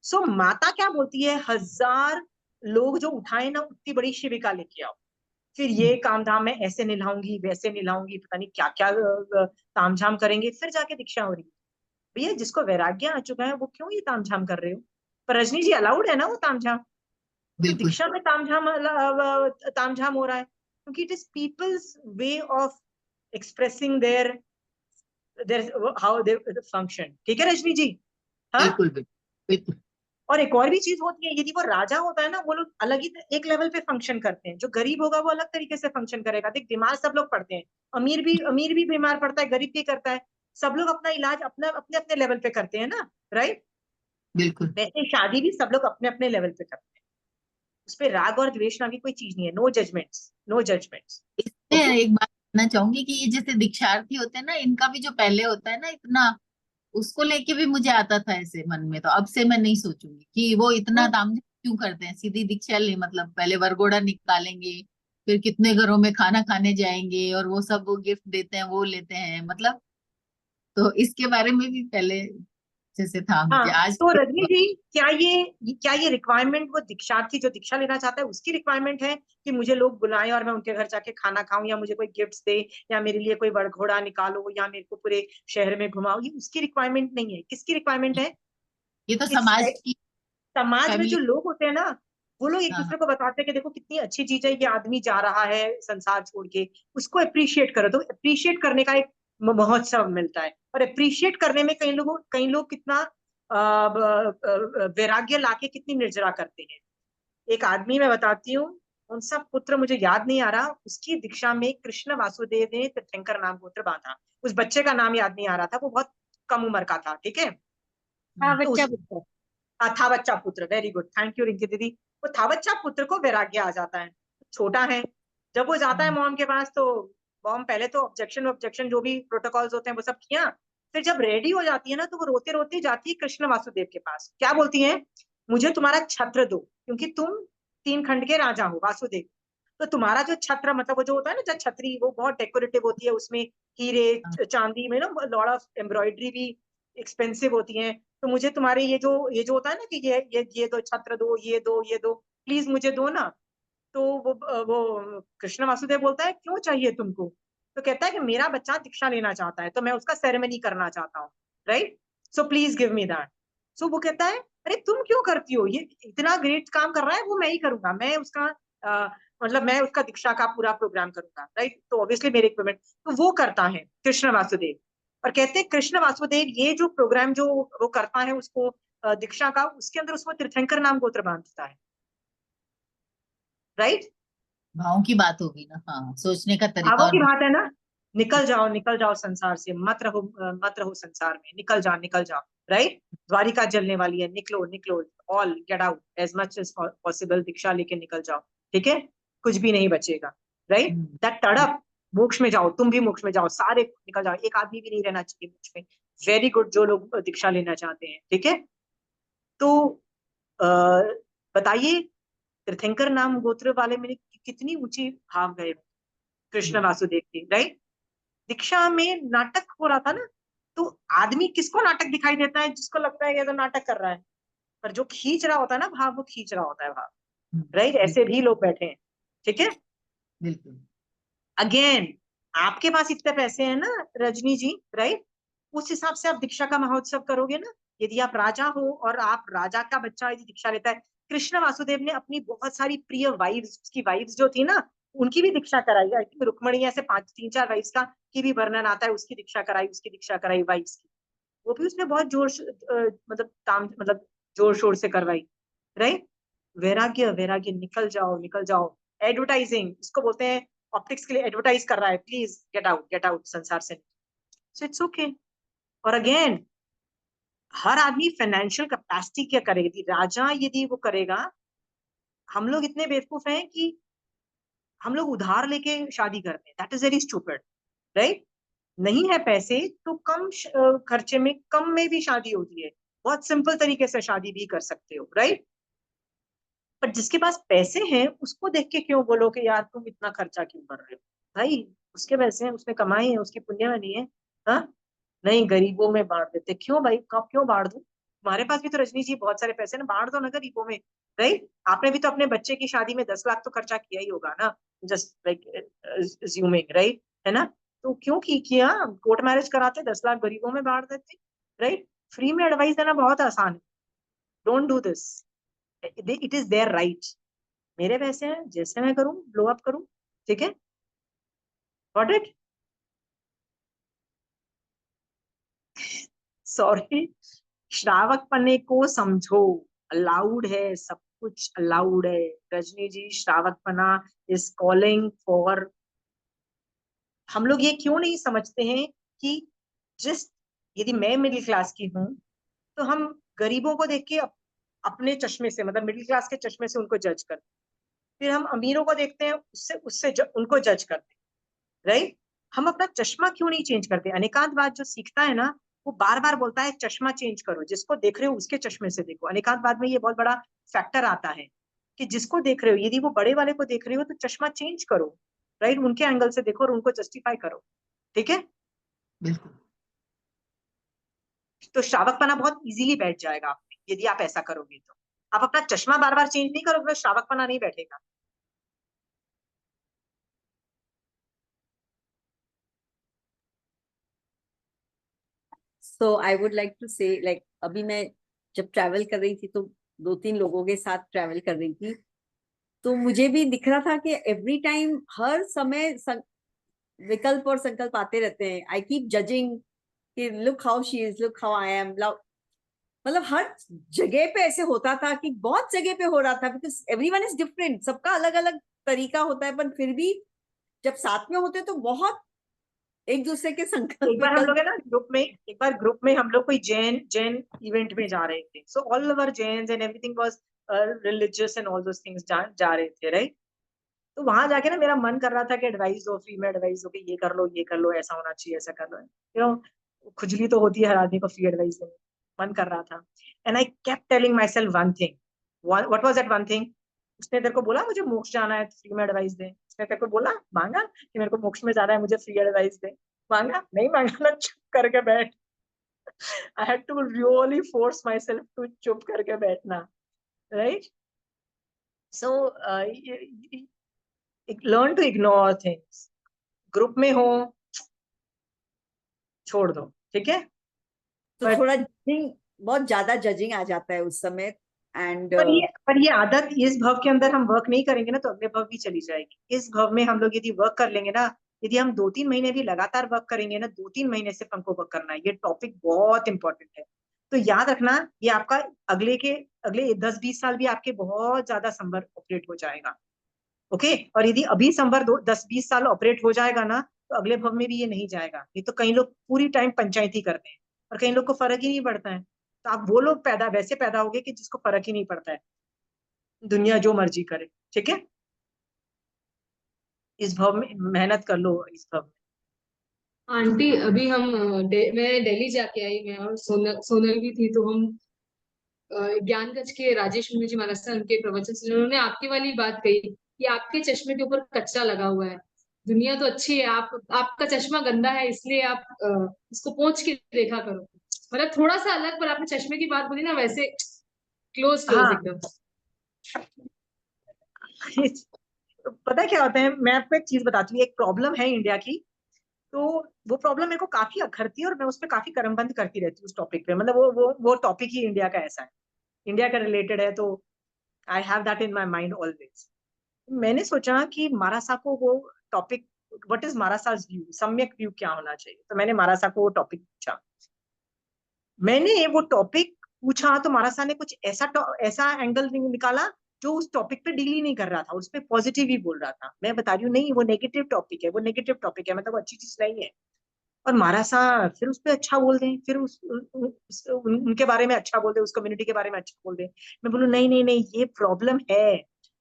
सो माता क्या बोलती है, 1000 लोग जो उठाए ना, उतनी बड़ी शिविका लेके आओ, फिर ये काम धाम में ऐसे निलाऊंगी, वैसे निलाऊंगी, पता नहीं क्या क्या तामझाम करेंगे, फिर जाके दीक्षा हो रही है। भैया जिसको वैराग्य आ चुका है वो क्यों ये तामझाम कर रहे हो? पर रजनी जी अलाउड है ना वो तामझाम, तो बिल्कुल। दीक्षा में तामझाम हो रहा है, क्योंकि it is people's way of expressing their how they function, ठीक है रजनी जी? हाँ। बिल्कुल, बिल्कुल। और एक और भी चीज होती है, यदि वो राजा होता है ना, वो लोग अलग ही एक लेवल पे फंक्शन करते हैं, जो गरीब होगा वो अलग तरीके से फंक्शन करेगा। देख, बीमार सब लोग पड़ते हैं, अमीर भी बीमार पड़ता है, गरीब भी करता है, सब लोग अपना इलाज अपने अपने लेवल पे करते हैं ना, राइट? बिल्कुल। वैसे शादी भी सब लोग अपने अपने लेवल पे करते हैं, उस पर राग और द्वेष नाम की कोई चीज नहीं है, नो जजमेंट्स, नो जजमेंट्स। इसमें ओके, एक बात कहना चाहूंगी कि ये जैसे दीक्षार्थी होते हैं ना, इनका भी जो पहले होता है ना इतना, उसको लेके भी मुझे आता था ऐसे मन में, तो अब से मैं नहीं सोचूंगी कि वो इतना तामझाम क्यों करते हैं, सीधी दीक्षा ले, मतलब पहले वरघोड़ा निकालेंगे, फिर कितने घरों में खाना खाने जाएंगे, और वो सब वो गिफ्ट देते हैं, वो लेते हैं, मतलब, तो इसके बारे में भी पहले जैसे था मुझे, हाँ। आज तो रजनी जी, क्या ये रिक्वायरमेंट वो दीक्षार्थी जो दीक्षा लेना चाहता है उसकी रिक्वायरमेंट है कि मुझे लोग बुलाएं और मैं उनके घर जाके खाना खाऊं, या मुझे कोई गिफ्ट्स दे, या मेरे लिए कोई वरघोड़ा निकालो, या मेरे को पूरे शहर में घुमाओ? ये उसकी रिक्वायरमेंट नहीं है, किसकी रिक्वायरमेंट है? ये तो इस समाज की, समाज में फैमिली। जो लोग होते हैं ना, वो लोग एक हाँ, दूसरे को बताते हैं कि देखो कितनी अच्छी चीज है, ये आदमी जा रहा है संसार छोड़ के, उसको अप्रिशिएट करो। तो अप्रिशिएट करने का एक महोत्सव मिलता है, और अप्रिशिएट करने में कई लोग कितना वैराग्य लाके कितनी निर्जरा करते हैं। एक आदमी मैं बताती हूँ, उनका पुत्र मुझे याद नहीं आ रहा, उसकी दीक्षा में कृष्ण वासुदेव ने तीर्थंकर नाम गोत्र बांधा। उस बच्चे का नाम याद नहीं आ रहा था, वो बहुत कम उम्र का था, ठीक है। हाँ तो बच्चा उस पुत्र। था बच्चा पुत्र, very good, thank you Rinki दीदी। वो था बच्चा पुत्र को वैराग्य आ जाता है, छोटा है। जब वो जाता है मॉम के पास, तो मॉम पहले तो ऑब्जेक्शन ऑब्जेक्शन जो भी प्रोटोकॉल्स होते हैं वो सब किया। फिर जब रेडी हो जाती है ना, तो वो रोते रोते जाती है कृष्ण वासुदेव के पास। क्या बोलती है? मुझे तुम्हारा छत्र दो, क्योंकि तुम 3 खंड के राजा हो वासुदेव। तो तुम्हारा जो छत्र, मतलब वो जो होता है ना, जो छतरी, वो बहुत डेकोरेटिव होती है, उसमें हीरे हाँ, चांदी में ना लॉट ऑफ एम्ब्रॉयडरी भी एक्सपेंसिव होती है। तो मुझे तुम्हारे ये जो होता है ना कि ये दो छत्र दो, ये दो, प्लीज मुझे दो ना। तो वो कृष्ण वासुदेव बोलता है क्यों चाहिए तुमको? तो कहता है कि मेरा बच्चा दीक्षा लेना चाहता है, तो मैं उसका सेरेमनी करना चाहता हूँ, right, so please give me that. So वो कहता है अरे तुम क्यों करती हो, ये इतना ग्रेट काम कर रहा है, वो मैं ही करूंगा, मैं उसका मतलब मैं उसका दीक्षा का पूरा प्रोग्राम करूंगा, राइट। तो ऑब्वियसली मेरे इक्विपमेंट, तो वो करता है कृष्ण वासुदेव। और कहते हैं कृष्ण वासुदेव ये जो प्रोग्राम जो वो करता है उसको दीक्षा का, उसके अंदर उसको तीर्थंकर नाम गोत्र बांधता है, राइट। भावों की बात होगी ना, हाँ, सोचने का तरीका भावों और की बात है ना। निकल जाओ संसार से, मत रहो संसार में, निकल जाओ, राइट। द्वारिका जलने वाली है, निकलो निकलो, all get out as much as possible, दीक्षा लेके निकल जाओ, ठीक है, कुछ भी नहीं बचेगा, राइट। दैट तड़प, मोक्ष में जाओ, तुम भी मोक्ष में जाओ, सारे निकल जाओ, एक आदमी भी नहीं रहना चाहिए मोक्ष में। वेरी गुड, जो लोग दीक्षा लेना चाहते हैं, ठीक है। तो आ, बताइए, तीर्थंकर नाम गोत्र वाले में कितनी ऊंची भाव गए कृष्ण वासुदेव की, राइट। दीक्षा में नाटक हो रहा था ना, तो आदमी किसको नाटक दिखाई देता है? जिसको लगता है कि ये तो नाटक कर रहा है, पर जो खींच रहा होता है ना भाव, वो खींच रहा होता है भाव, राइट। ऐसे भी लोग बैठे हैं, ठीक है। बिल्कुल। अगेन, आपके पास इतने पैसे हैं ना रजनी जी, राइट, उस हिसाब से आप दीक्षा का महोत्सव करोगे ना। यदि आप राजा हो और आप राजा का बच्चा यदि दीक्षा लेता है, कृष्ण वासुदेव ने अपनी बहुत सारी प्रिय वाइफ्स, उसकी वाइफ्स जो थी ना, उनकी भी दीक्षा कराई। आई थिंक रुक्मणी ऐसे 3-4 वाइफ्स का की भी वर्णन आता है, उसकी दीक्षा कराई, उसकी दीक्षा कराई वाइफ्स की। वो भी उसने बहुत मतलब मतलब जोर शोर से करवाई, राइट। वैराग्य वैराग्य, निकल जाओ। एडवर्टाइजिंग इसको बोलते हैं, ऑप्टिक्स के लिए एडवर्टाइज कर रहा है, प्लीज गेट आउट संसार से। So it's okay. और अगेन, हर आदमी फाइनेंशियल कैपेसिटी क्या करेगा, यदि राजा यदि वो करेगा। हम लोग इतने बेवकूफ हैं कि हम लोग उधार लेके शादी करते हैं, that is very stupid, right. नहीं है पैसे तो कम खर्चे में, कम में भी शादी होती है, बहुत सिंपल तरीके से शादी भी कर सकते हो, राइट। पर जिसके पास पैसे हैं उसको देख के क्यों बोलो कि यार तुम इतना खर्चा क्यों कर रहे हो? भाई, उसके पैसे हैं, उसने कमाए हैं, उसकी पुण्य में नहीं है। हाँ, नहीं, गरीबों में बांट देते, क्यों भाई, कब क्यों बांट दूं? तुम्हारे पास भी तो रजनी जी बहुत सारे पैसे ना, बांट दो ना गरीबों में, राइट। आपने भी तो अपने बच्चे की शादी में 10 लाख तो खर्चा किया ही होगा ना, जस्ट लाइक अज्यूमिंग, राइट, है ना। तो क्यों किया? कोर्ट मैरिज कराते, 10 लाख गरीबों में बांट देते, राइट। फ्री में एडवाइस देना बहुत आसान है, don't do this, it is their right. मेरे पैसे हैं, जैसे मैं करूं, ब्लो अप करूं, ठीक है, गॉट इट। सॉरी, श्रावक पन्ने को समझो, अलाउड है, सब कुछ अलाउड है। रजनी जी, श्रावक पना इज कॉलिंग फॉर, हम लोग ये क्यों नहीं समझते हैं कि जिस, यदि मैं मिडिल क्लास की हूँ, तो हम गरीबों को देख के अपने चश्मे से, मतलब मिडिल क्लास के चश्मे से उनको जज करते हैं। फिर हम अमीरों को देखते हैं, उससे उससे उनको जज करते हैं, राइट। हम अपना चश्मा क्यों नहीं चेंज करते? अनेकांतवाद जो सीखता है ना, वो बार बार बोलता है चश्मा चेंज करो, जिसको देख रहे हो उसके चश्मे से देखो। अनेकांतवाद में ये बहुत बड़ा फैक्टर आता है कि जिसको देख रहे हो, यदि वो बड़े वाले को देख रहे हो तो चश्मा चेंज करो, राइट, उनके एंगल से देखो और उनको जस्टिफाई करो, ठीक है। बिल्कुल। तो श्रावकपना बहुत इजीली बैठ जाएगा आप में, यदि आप ऐसा करोगे तो। आप अपना चश्मा बार बार चेंज नहीं करोगे तो श्रावकपना नहीं बैठेगा। So I would like to say, like, अभी मैं जब ट्रैवल कर रही थी तो 2-3 लोगों के साथ ट्रैवल कर रही थी, तो मुझे भी दिख रहा था कि एवरी टाइम हर समय विकल्प और संकल्प आते रहते हैं. आई कीप जजिंग कि look how she is, look how I am. मतलब हर जगह पे ऐसे होता था कि बहुत जगह पे हो रहा था, बिकॉज एवरीवन इज डिफरेंट, सबका अलग अलग तरीका होता है, पर फिर भी जब साथ में होते तो बहुत एक दूसरे के संकल्प एक बार हम विकल्प. लोग है ना ग्रुप में हम लोग कोई जैन इवेंट में जा रहे थे. So all over Jains and everything was religious and all those things जा रहे थे, राइट. तो वहां जाके ना मेरा मन कर रहा था कि एडवाइस दो, फ्री में एडवाइस दो कि ये कर लो, ऐसा होना चाहिए, ऐसा कर लो. खुजली तो होती है हर आदमी को फ्री एडवाइस देने. मन कर रहा था. And I kept telling my self one thing. What was that one thing? उसने तेरे को बोला मुझे मोक्ष जाना है, फ्री में एडवाइस दे? उसने तेरे को बोला, मांगा कि मेरे को मोक्ष में जाना है, मुझे फ्री एडवाइस दे? मांगा नहीं? मांगा ना, चुप करके बैठ. I had to really force myself to चुप करके बैठना, right. So learn to ignore things. Group में हो, छोड़ दो, ठीक है. तो But थोड़ा जजिंग, बहुत ज्यादा जजिंग आ जाता है उस समय. एंड पर ये आदत इस भव के अंदर हम वर्क नहीं करेंगे ना तो अगले भव भी चली जाएगी. इस भव में हम लोग यदि वर्क कर लेंगे ना, यदि हम 2-3 महीने भी लगातार वर्क करेंगे ना, 2-3 महीने से हमको वर्क करना है. ये टॉपिक बहुत इंपॉर्टेंट है. तो याद रखना, ये आपका अगले 10-20 साल भी आपके बहुत ज्यादा संबर ऑपरेट हो जाएगा. ओके. और यदि अभी संबर 10-20 साल ऑपरेट हो जाएगा ना, तो अगले भव में भी ये नहीं जाएगा. नहीं तो कई लोग पूरी टाइम पंचायती करते हैं और कई लोग को फर्क ही नहीं पड़ता है. तो आप वो लोग वैसे पैदा होगे कि जिसको फर्क ही नहीं पड़ता है, दुनिया जो मर्जी करे, ठीक है. इस भव में मेहनत कर लो, इस भव में. आंटी अभी मैं दिल्ली जाके आई, मैं और सोनल भी थी, तो हम ज्ञान गज के राजेश मुनि जी महाराज से उनके प्रवचन सुने. उन्होंने आपकी वाली बात कही कि आपके चश्मे के ऊपर कचरा लगा हुआ है. दुनिया तो अच्छी है, आपका चश्मा गंदा है, इसलिए आप इसको पोंछ के देखा करो. मतलब थोड़ा सा अलग, पर आपने चश्मे की बात बोली ना, वैसे क्लोज हाँ. एकदम. पता है क्या होता है, मैं आपको एक चीज बताती हूँ. एक प्रॉब्लम है इंडिया की, तो वो प्रॉब्लम मेरे को काफी अखरती है और मैं उस पर काफी कर्मबंद करती रहती हूँ उस टॉपिक पे. मतलब वो टॉपिक ही इंडिया का ऐसा है, इंडिया का रिलेटेड है, तो I have that in my mind always. मैंने सोचा कि मारासा को वो टॉपिक, व्हाट इज मारासाज व्यू, सम्यक व्यू क्या होना चाहिए. तो मैंने मारासा को वो टॉपिक पूछा. मैंने वो टॉपिक पूछा तो मारासा ने कुछ ऐसा एंगल निकाला जो उस टॉपिक पे डील ही नहीं कर रहा था, उस पे पॉजिटिव ही बोल रहा था. मैं बता रही हूँ नहीं, वो नेगेटिव टॉपिक है, वो नेगेटिव टॉपिक है, मतलब वो अच्छी चीज नहीं है. और मारासा फिर उस पे अच्छा बोल दें, फिर उनके बारे में अच्छा बोल दे, उस कम्युनिटी के बारे में अच्छा बोल दे. मैं बोलूँ नहीं नहीं नहीं, ये प्रॉब्लम है.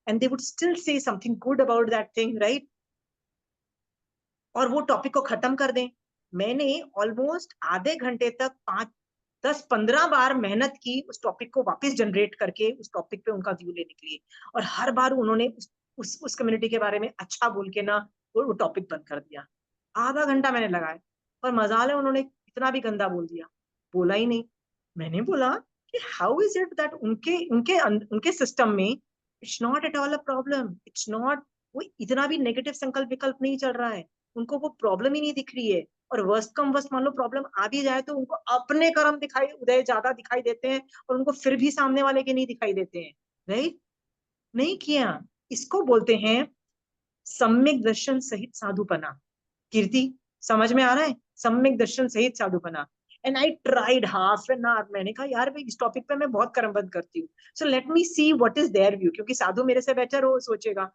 And they would still say something good about that thing, right. और वो टॉपिक को खत्म कर दें. मैंने ऑलमोस्ट आधे घंटे तक 5-10-15 बार मेहनत की उस टॉपिक को वापस जनरेट करके उस टॉपिक पे उनका व्यू लेने के लिए. और हर बार उन्होंने उस कम्युनिटी के बारे में अच्छा बोल के ना वो टॉपिक बंद कर दिया. आधा घंटा मैंने लगाया, पर मजाल है उन्होंने इतना भी गंदा बोल दिया, बोला ही नहीं. मैंने बोला कि हाउ इज इट दैट उनके उनके उनके सिस्टम में it's not at all a problem, it's not, वो इतना भी नेगेटिव संकल्प विकल्प नहीं चल रहा है, उनको वो प्रॉब्लम ही नहीं दिख रही है. और वर्स्ट कम वर्स्ट मान लो प्रॉब्लम आ भी जाए तो उनको अपने कर्म दिखाई उदय ज्यादा दिखाई देते हैं और उनको फिर भी सामने वाले के नहीं दिखाई देते हैं, राइट. नहीं किया. इसको बोलते हैं सम्यक दर्शन सहित साधुपना. कीर्ति, समझ में आ रहा है? सम्यक दर्शन सहित साधुपना. And I tried half an hour. मैंने कहा यार भाई इस टॉपिक पे मैं बहुत कर्मबद्ध करती हूँ, so let me see what is there view, क्योंकि साधु मेरे से बेटर हो सोचेगा.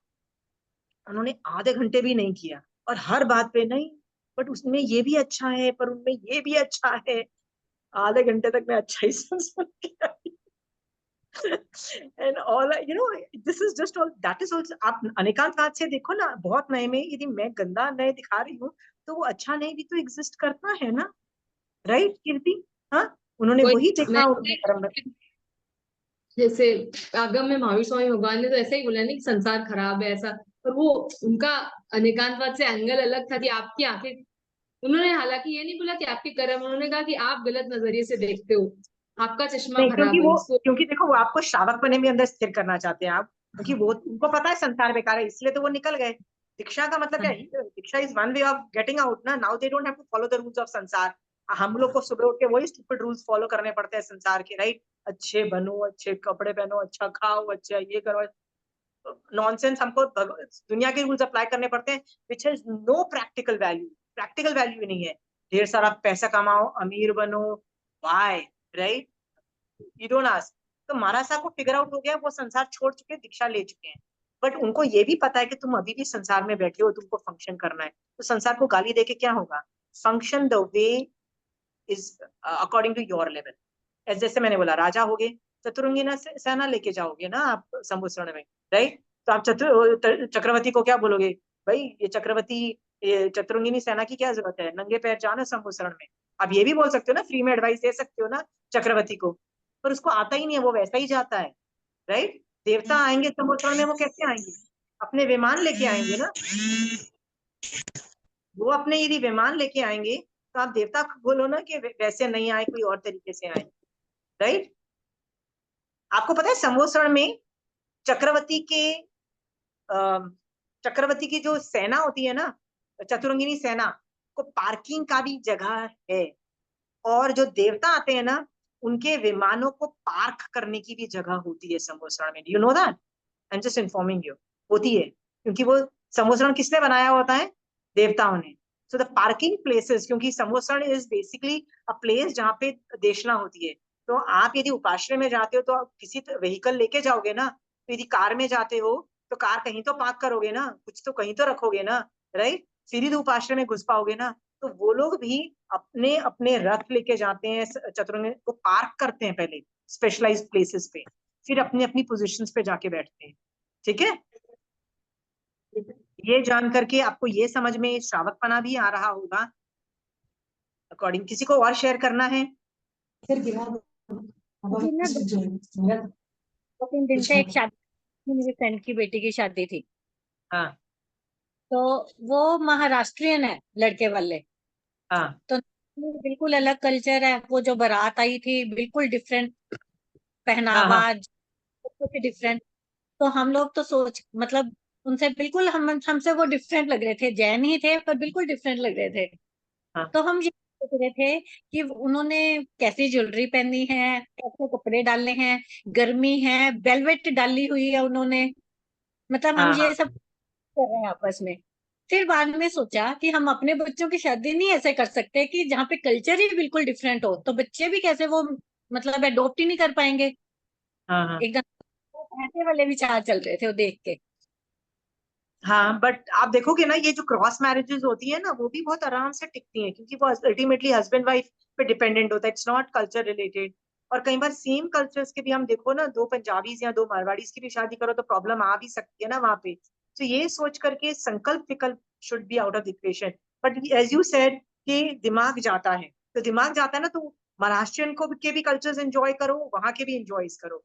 उन्होंने आधे घंटे भी नहीं किया और हर बात पे नहीं, बट उसमें ये भी अच्छा है, पर उनमें ये भी अच्छा है. आधे घंटे तक मैं अच्छा ही सुन के आई. And all this is just all that is also. आप अनेकांतवाद से देखो ना, बहुत नए में यदि मैं गंदा नए दिखा रही हूँ तो वो अच्छा नहीं भी तो एग्जिस्ट करता है ना, राइट कीर्ति. हाँ, उन्होंने वही वही मैं देखा, उन्होंने कर्म. जैसे आगम में महावीर स्वामी भगवान ने तो ऐसा ही बोला नहीं कि संसार खराब है ऐसा, पर वो उनका अनेकांतवाद से एंगल अलग था कि आपकी आंखें, उन्होंने हालांकि ये नहीं बोला कि आपके कर्म, उन्होंने कहा कि आप गलत नजरिए से देखते हो, आपका चश्मा नहीं, खराब है इसको. क्योंकि देखो वो आपको श्रावक बने में अंदर स्थिर करना चाहते हैं आप, क्योंकि वो उनको पता है संसार बेकार है, इसलिए तो वो निकल गए. दीक्षा का मतलब क्या है? Diksha is one way of getting out ना. Now they don't have to follow the rules of sansar. हम लोग को सुबह उठ के वही स्टूपिड रूल्स फॉलो करने पड़ते हैं संसार के, राइट. अच्छे बनो, अच्छे कपड़े पहनो, अच्छा खाओ, अच्छा ये करो. नॉनसेंस हमको दुनिया के रूल्स अप्लाई करने पड़ते हैं which has no practical value. Practical value नहीं है। ढेर सारा पैसा कमाओ, अमीर बनो, why, right? You don't ask. तो महाराज साहब को फिगर आउट हो गया, वो संसार छोड़ चुके, दीक्षा ले चुके हैं, बट उनको ये भी पता है कि तुम अभी भी संसार में बैठे हो, तुमको फंक्शन करना है। तो संसार को गाली देके क्या होगा? Function the way is according to your level. जैसे मैंने बोला, राजा हो गए, चतुरंगी सेना लेके जाओगे ना आप संबुसरण में, राइट? तो आप चक्रवर्ती को क्या बोलोगे? भाई ये चक्रवर्ती, ये चतुरंगिनी सेना की क्या जरूरत है, नंगे पैर जाना संबुसरण में। आप ये भी बोल सकते हो ना, फ्री में एडवाइस दे सकते हो ना चक्रवर्ती को, पर उसको आता ही नहीं है, वो वैसा ही जाता है, राइट? देवता आएंगे संबुसरण में, वो कैसे आएंगे? अपने विमान लेके आएंगे ना। वो अपने यदि विमान लेके आएंगे तो आप देवता को बोलो ना कि वैसे नहीं आए, कोई और तरीके से आए, राइट? आपको पता है संबोसरण में चक्रवर्ती के चक्रवर्ती की जो सेना होती है ना, चतुरंगिनी सेना को पार्किंग का भी जगह है, और जो देवता आते हैं ना, उनके विमानों को पार्क करने की भी जगह होती है संबोसरण में। You know that? I am just informing you. होती है, क्योंकि वो संबोसरण किसने बनाया होता है? देवताओं ने। सो द पार्किंग प्लेसेस, क्योंकि संबोसरण इज बेसिकली अ प्लेस जहाँ पे देशना होती है। तो आप यदि उपाश्रय में जाते हो तो आप किसी व्हीकल लेके जाओगे ना, तो यदि कार में जाते हो तो कार कहीं तो पार्क करोगे ना, कुछ तो कहीं तो रखोगे ना, राइट? फिर ही तो उपाश्रय में घुस पाओगे ना। तो वो लोग भी अपने अपने रथ लेके जाते हैं, चतुरंग को पार्क करते हैं पहले स्पेशलाइज्ड प्लेसेस पे, फिर अपनी अपनी पोजीशंस पे जाके बैठते हैं। ठीक है? ये जान करके आपको ये समझ में श्रावकपना भी आ रहा होगा अकॉर्डिंग। किसी को और शेयर करना है? जी ना, 2-3 दिन से एक शादी, मेरी फ्रेंड की बेटी की शादी थी, हाँ तो वो महाराष्ट्रियन है लड़के वाले। हाँ तो बिल्कुल अलग कल्चर है, वो जो बारात आई थी बिल्कुल डिफरेंट हाँ हाँ पहनावा, कुछ डिफरेंट। तो हम लोग तो सोच मतलब उनसे बिल्कुल हमसे वो डिफरेंट लग रहे थे, जैन ही थे पर बिल्कुल डिफरेंट लग रहे थे। हाँ तो हम ये सोच रहे थे कि उन्होंने कैसी ज्वेलरी पहनी है, कैसे कपड़े डाले हैं, गर्मी है, वेलवेट डाली हुई है उन्होंने, मतलब हम हाँ ये हाँ सब कर रहे हैं आपस में। फिर बाद में सोचा कि हम अपने बच्चों की शादी नहीं ऐसे कर सकते कि जहाँ पे कल्चर ही बिल्कुल डिफरेंट हो, तो बच्चे भी कैसे वो मतलब अडोप्ट ही नहीं कर पाएंगे हाँ हाँ एकदम। ऐसे वाले विचार चल रहे थे वो देख के। हाँ। बट आप देखोगे ना, ये जो क्रॉस मैरिजेस होती है ना, वो भी बहुत आराम से टिकती हैं, क्योंकि वो अल्टीमेटली हस्बैंड वाइफ पे डिपेंडेंट होता है, इट्स नॉट कल्चर रिलेटेड। और कई बार सेम कल्चर्स के भी हम देखो ना, 2 पंजाबीज या 2 मारवाड़ीज की भी शादी करो तो प्रॉब्लम आ भी सकती है ना वहां पे। तो ये सोच करके संकल्प विकल्प should be out of the equation. But as you said कि दिमाग जाता है, तो दिमाग जाता है ना, तो महाराष्ट्रियन को के भी कल्चर्स एंजॉय करो, वहां के भी एंजॉय करो।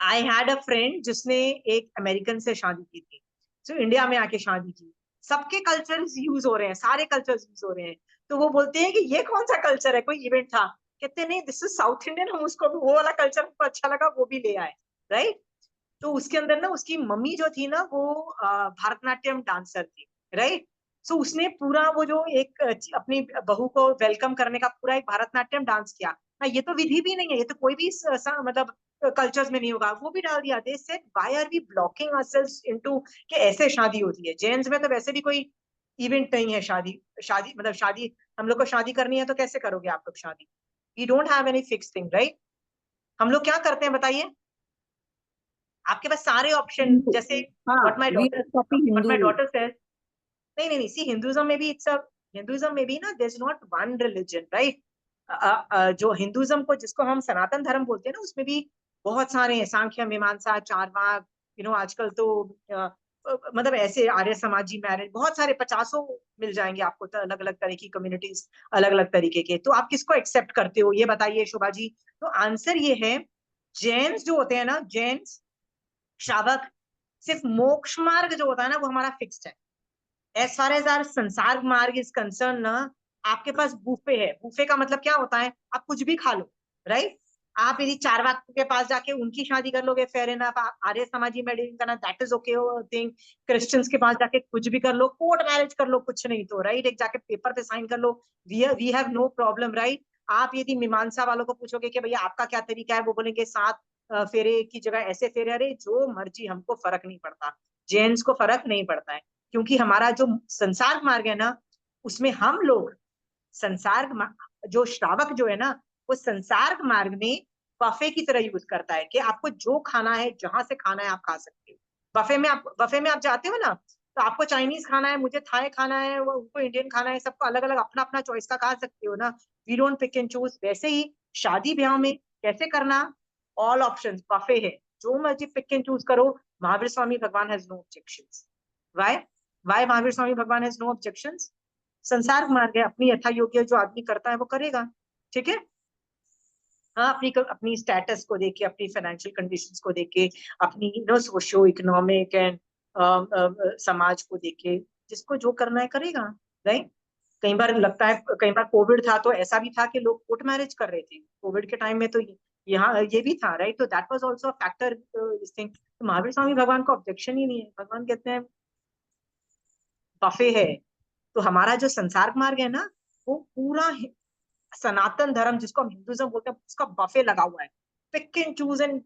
आई हैड अ फ्रेंड जिसने एक अमेरिकन से शादी की थी, जो इंडिया में आके शादी की। सबके कल्चर्स यूज हो रहे हैं, सारे कल्चर्स यूज हो रहे हैं। तो वो बोलते हैं कि ये कौन सा कल्चर है, कोई इवेंट था? कहते नहीं, दिस इज साउथ इंडियन, हम उसको भी वो वाला कल्चर हमको अच्छा लगा, वो भी ले आए, राइट? तो उसके अंदर ना, उसकी मम्मी जो थी ना, वो भारतनाट्यम डांसर थी, राइट? सो उसने पूरा वो जो एक अपनी बहू को वेलकम करने का पूरा एक भारतनाट्यम डांस किया। हाँ, ये तो विधि भी नहीं है, ये तो कोई भी मतलब कल्चर्स में नहीं होगा, वो भी डाल दिया। They said why are we blocking ourselves into कि ऐसे शादी होती है। जेन्स में तो वैसे भी कोई इवेंट नहीं है शादी। शादी मतलब शादी, हम लोग को शादी करनी है तो कैसे करोगे आप लोग शादी? We don't have any fix thing, right? हम लोग क्या करते हैं बताइए? आपके पास सारे ऑप्शन, हिंदू, जैसे हाँ, what my we daughter are copy what Hindu my rule. Daughter says. नहीं नहीं नहीं, सी हिंदुइज्म में भी इट्स अ, हिंदुइज्म में भी ना, there is not one religion, right? जो हिंदुइज्म को, जिसको हम सनातन धर्म बोलते हैं ना, उसमें भी बहुत सारे हैं, सांख्य, मीमांसा, चारवाक, आजकल तो मतलब ऐसे आर्य समाजी मैरिज, बहुत सारे 50 मिल जाएंगे आपको, तो अलग अलग तरह की कम्युनिटीज, अलग अलग तरीके के। तो आप किसको एक्सेप्ट करते हो, ये बताइए शोभा जी। तो आंसर ये है, जैन्स जो होते हैं ना, जैन्स श्रावक, सिर्फ मोक्ष मार्ग जो होता है ना, वो हमारा फिक्स्ड है। एज फार एज आर संसार मार्ग इज कंसर्न ना, आपके पास बुफे है। बुफे का मतलब क्या होता है? आप कुछ भी खा लो, राइट? आप यदि चारवाक के पास जाके उनकी शादी कर लोगे, फेयर इनफ। आर्य समाजी मैरिज करना, that is okay thing. Christians के पास जाके कुछ भी कर लो, कोर्ट मैरिज कर लो, कुछ नहीं तो, राइट? एक जाके पेपर पे साइन कर लो, we have no problem, right? आप यदि मीमांसा वालों को पूछोगे कि भैया आपका क्या तरीका है, वो बोलेंगे 7 फेरे की जगह ऐसे फेरे, अरे जो मर्जी, हमको फर्क नहीं पड़ता, जेंट्स को फर्क नहीं पड़ता है, क्योंकि हमारा जो संसार मार्ग है ना, उसमें हम लोग जो श्रावक जो है ना, वो संसार मार्ग में बफे की तरह यूज करता है कि आपको जो खाना है, जहां से खाना है आप खा सकते हो। बफे में आप जाते हो ना, तो आपको चाइनीज खाना है, मुझे थाई खाना है, वो उनको इंडियन खाना है, सबको अलग अलग अपना अपना चॉइस का खा सकते हो ना। We don't pick and choose. वैसे ही शादी ब्याह में कैसे करना, ऑल ऑप्शंस बफे है, जो मर्जी पिक एंड चूज करो। Mahavir Swami Bhagwan has no objections. Why why Mahavir Swami Bhagwan has no objections? संसार मार्ग है, अपनी यथा योग्य जो आदमी करता है वो करेगा, ठीक है। हाँ, अपनी स्टेटस को देखे, अपनी फाइनेंशियल कंडीशंस को देखे, अपनी सोशियो इकोनॉमिक एंड समाज को देखे, जिसको जो करना है करेगा, राइट। कई बार लगता है, कई बार कोविड था तो ऐसा भी था कि लोग कोर्ट मैरिज कर रहे थे कोविड के टाइम में, तो यहाँ ये भी था, राइट। तो that was also a factor this thing. तो महावीर स्वामी भगवान को ऑब्जेक्शन ही नहीं है, भगवान कहते हैं बफे है। तो हमारा जो संसार मार्ग है ना, वो पूरा सनातन धर्म जिसको हम हिंदुइज्म बोलते हैं, उसका बफे लगा हुआ है। पिक एंड चूज एंड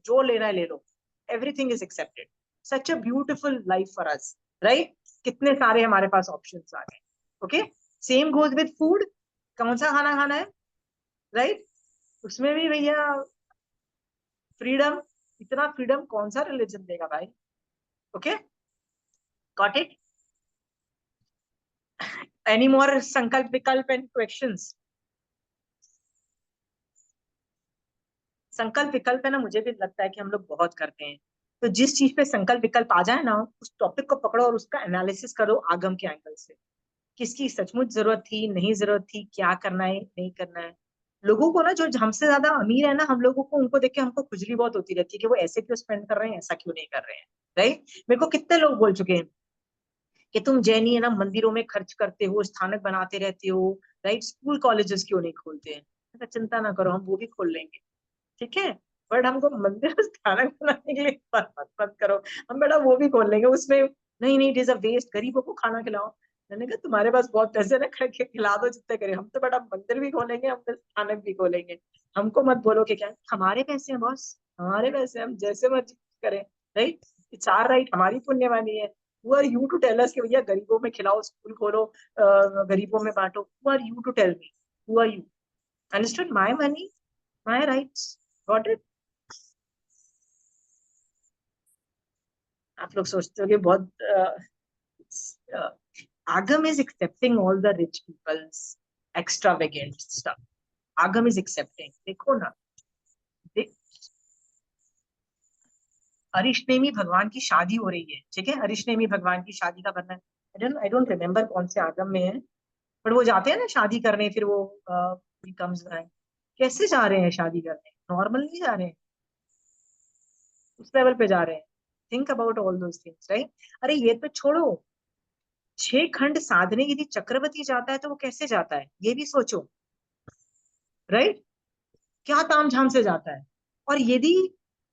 जो लेना है ले लो, everything is accepted. Such a beautiful life for us, right. कितने सारे हमारे पास ऑप्शंस आ गए। Okay, same goes with food. कौन सा खाना खाना है, राइट। उसमें भी भैया फ्रीडम, इतना फ्रीडम कौन सा रिलीजन देगा भाई। Okay, got it. Any more संकल्प विकल्प एंड क्वेश्चंस? संकल्प विकल्प है ना, मुझे भी लगता है कि हम लोग बहुत करते हैं। तो जिस चीज पे संकल्प विकल्प आ जाए ना, उस टॉपिक को पकड़ो और उसका एनालिसिस करो आगम के एंगल से। किसकी सचमुच जरूरत थी, नहीं जरूरत थी, क्या करना है, नहीं करना है। लोगों को ना, जो हमसे ज्यादा अमीर है ना, हम लोगों को उनको देख के हमको खुजली बहुत होती रहती है कि वो ऐसे क्यों स्पेंड कर रहे हैं, ऐसा क्यों नहीं कर रहे हैं, राइट। मेरे को कितने लोग बोल चुके हैं कि तुम जैनी है ना, मंदिरों में खर्च करते हो, स्थानक बनाते रहते हो, राइट, स्कूल कॉलेजेस क्यों नहीं खोलते हैं? चिंता ना करो, हम वो भी खोल लेंगे, ठीक है। बट हमको मंदिर स्थानक बनाने के लिए मत करो, हम बेटा वो भी खोल लेंगे उसमें। नहीं नहीं, इट इज अ वेस्ट, गरीबों को खाना खिलाओ। मैंने कहा तुम्हारे पास बहुत पैसे ना, करके खिला दो जितने करे, हम तो बेटा मंदिर भी खोलेंगे, हम तो स्थानक भी खोलेंगे। हमको मत बोलो कि क्या, हमारे पैसे हैं बॉस, हमारे पैसे, हम जैसे मर्जी करें, राइट। इट्स आवर राइट, हमारी पुण्यवानी है। Who are you to tell us कि भैया गरीबों में खिलाओ, स्कूल खोलो, गरीबों में बांटो? Who are you to tell me? Who are you? Understood? My money, my rights. Got it? आप लोग सोचते हो कि बहुत Agam is accepting all the rich people's extravagant stuff. Agam is accepting, देखो ना, अरिष्टेमी भगवान की शादी हो रही है, ठीक है। अरिष्टेमी भगवान की शादी का वर्णन आई डोंट रिमेम्बर कौन से आगम में है, पर वो जाते हैं ना शादी करने, फिर वो कम्स बैक। कैसे जा रहे हैं शादी करने? नॉर्मल नहीं जा रहे हैं, उस लेवल पे जा रहे हैं। Think about all those things, right. अरे ये तो छोड़ो, 6 खंड साधने यदि चक्रवर्ती जाता है तो वो कैसे जाता है, ये भी सोचो, राइट। क्या तामझाम से जाता है। और यदि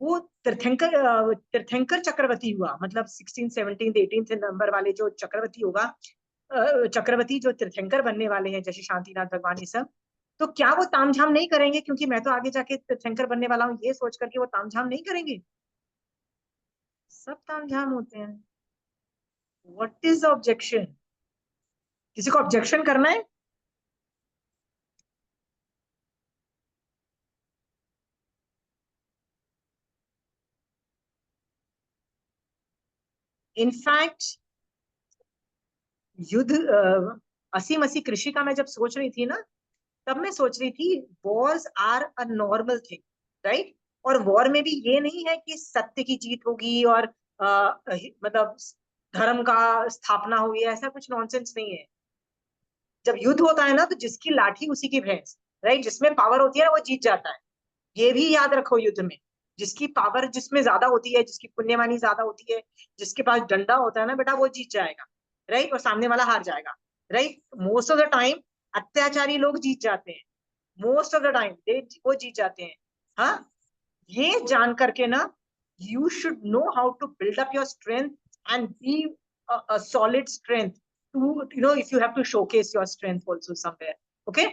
वो तीर्थंकर चक्रवर्ती हुआ, मतलब 16, 17, 18 नंबर वाले जो चक्रवर्ती होगा, चक्रवर्ती जो तीर्थंकर बनने वाले हैं, जैसे शांतिनाथ भगवान, ये सब, तो क्या वो तामझाम नहीं करेंगे क्योंकि मैं तो आगे जाके तीर्थंकर बनने वाला हूँ, ये सोच करके वो तामझाम नहीं करेंगे? सब तामझाम होते हैं। What is objection? किसी को ऑब्जेक्शन करना है? इनफैक्ट युद्ध, असी मसी कृषि का मैं जब सोच रही थी ना, तब मैं सोच रही थी wars are a normal thing, right. और वॉर में भी ये नहीं है कि सत्य की जीत होगी और मतलब धर्म का स्थापना हुई है, ऐसा कुछ नॉनसेंस नहीं है। जब युद्ध होता है ना, तो जिसकी लाठी उसी की भैंस, राइट। जिसमें पावर होती है ना, वो जीत जाता है। ये भी याद रखो, युद्ध में जिसकी पावर जिसमें ज्यादा होती है, जिसकी पुण्यवानी ज्यादा होती है, जिसके पास डंडा होता है ना बेटा, वो जीत जाएगा, राइट। और सामने वाला हार जाएगा, right. Most of the time अत्याचारी लोग जीत जाते हैं, मोस्ट ऑफ द टाइम वो जीत जाते हैं। हाँ, ये जान करके ना, you should know how to build up your strength and be a solid strength too, if you have to showcase your strength also somewhere. Okay,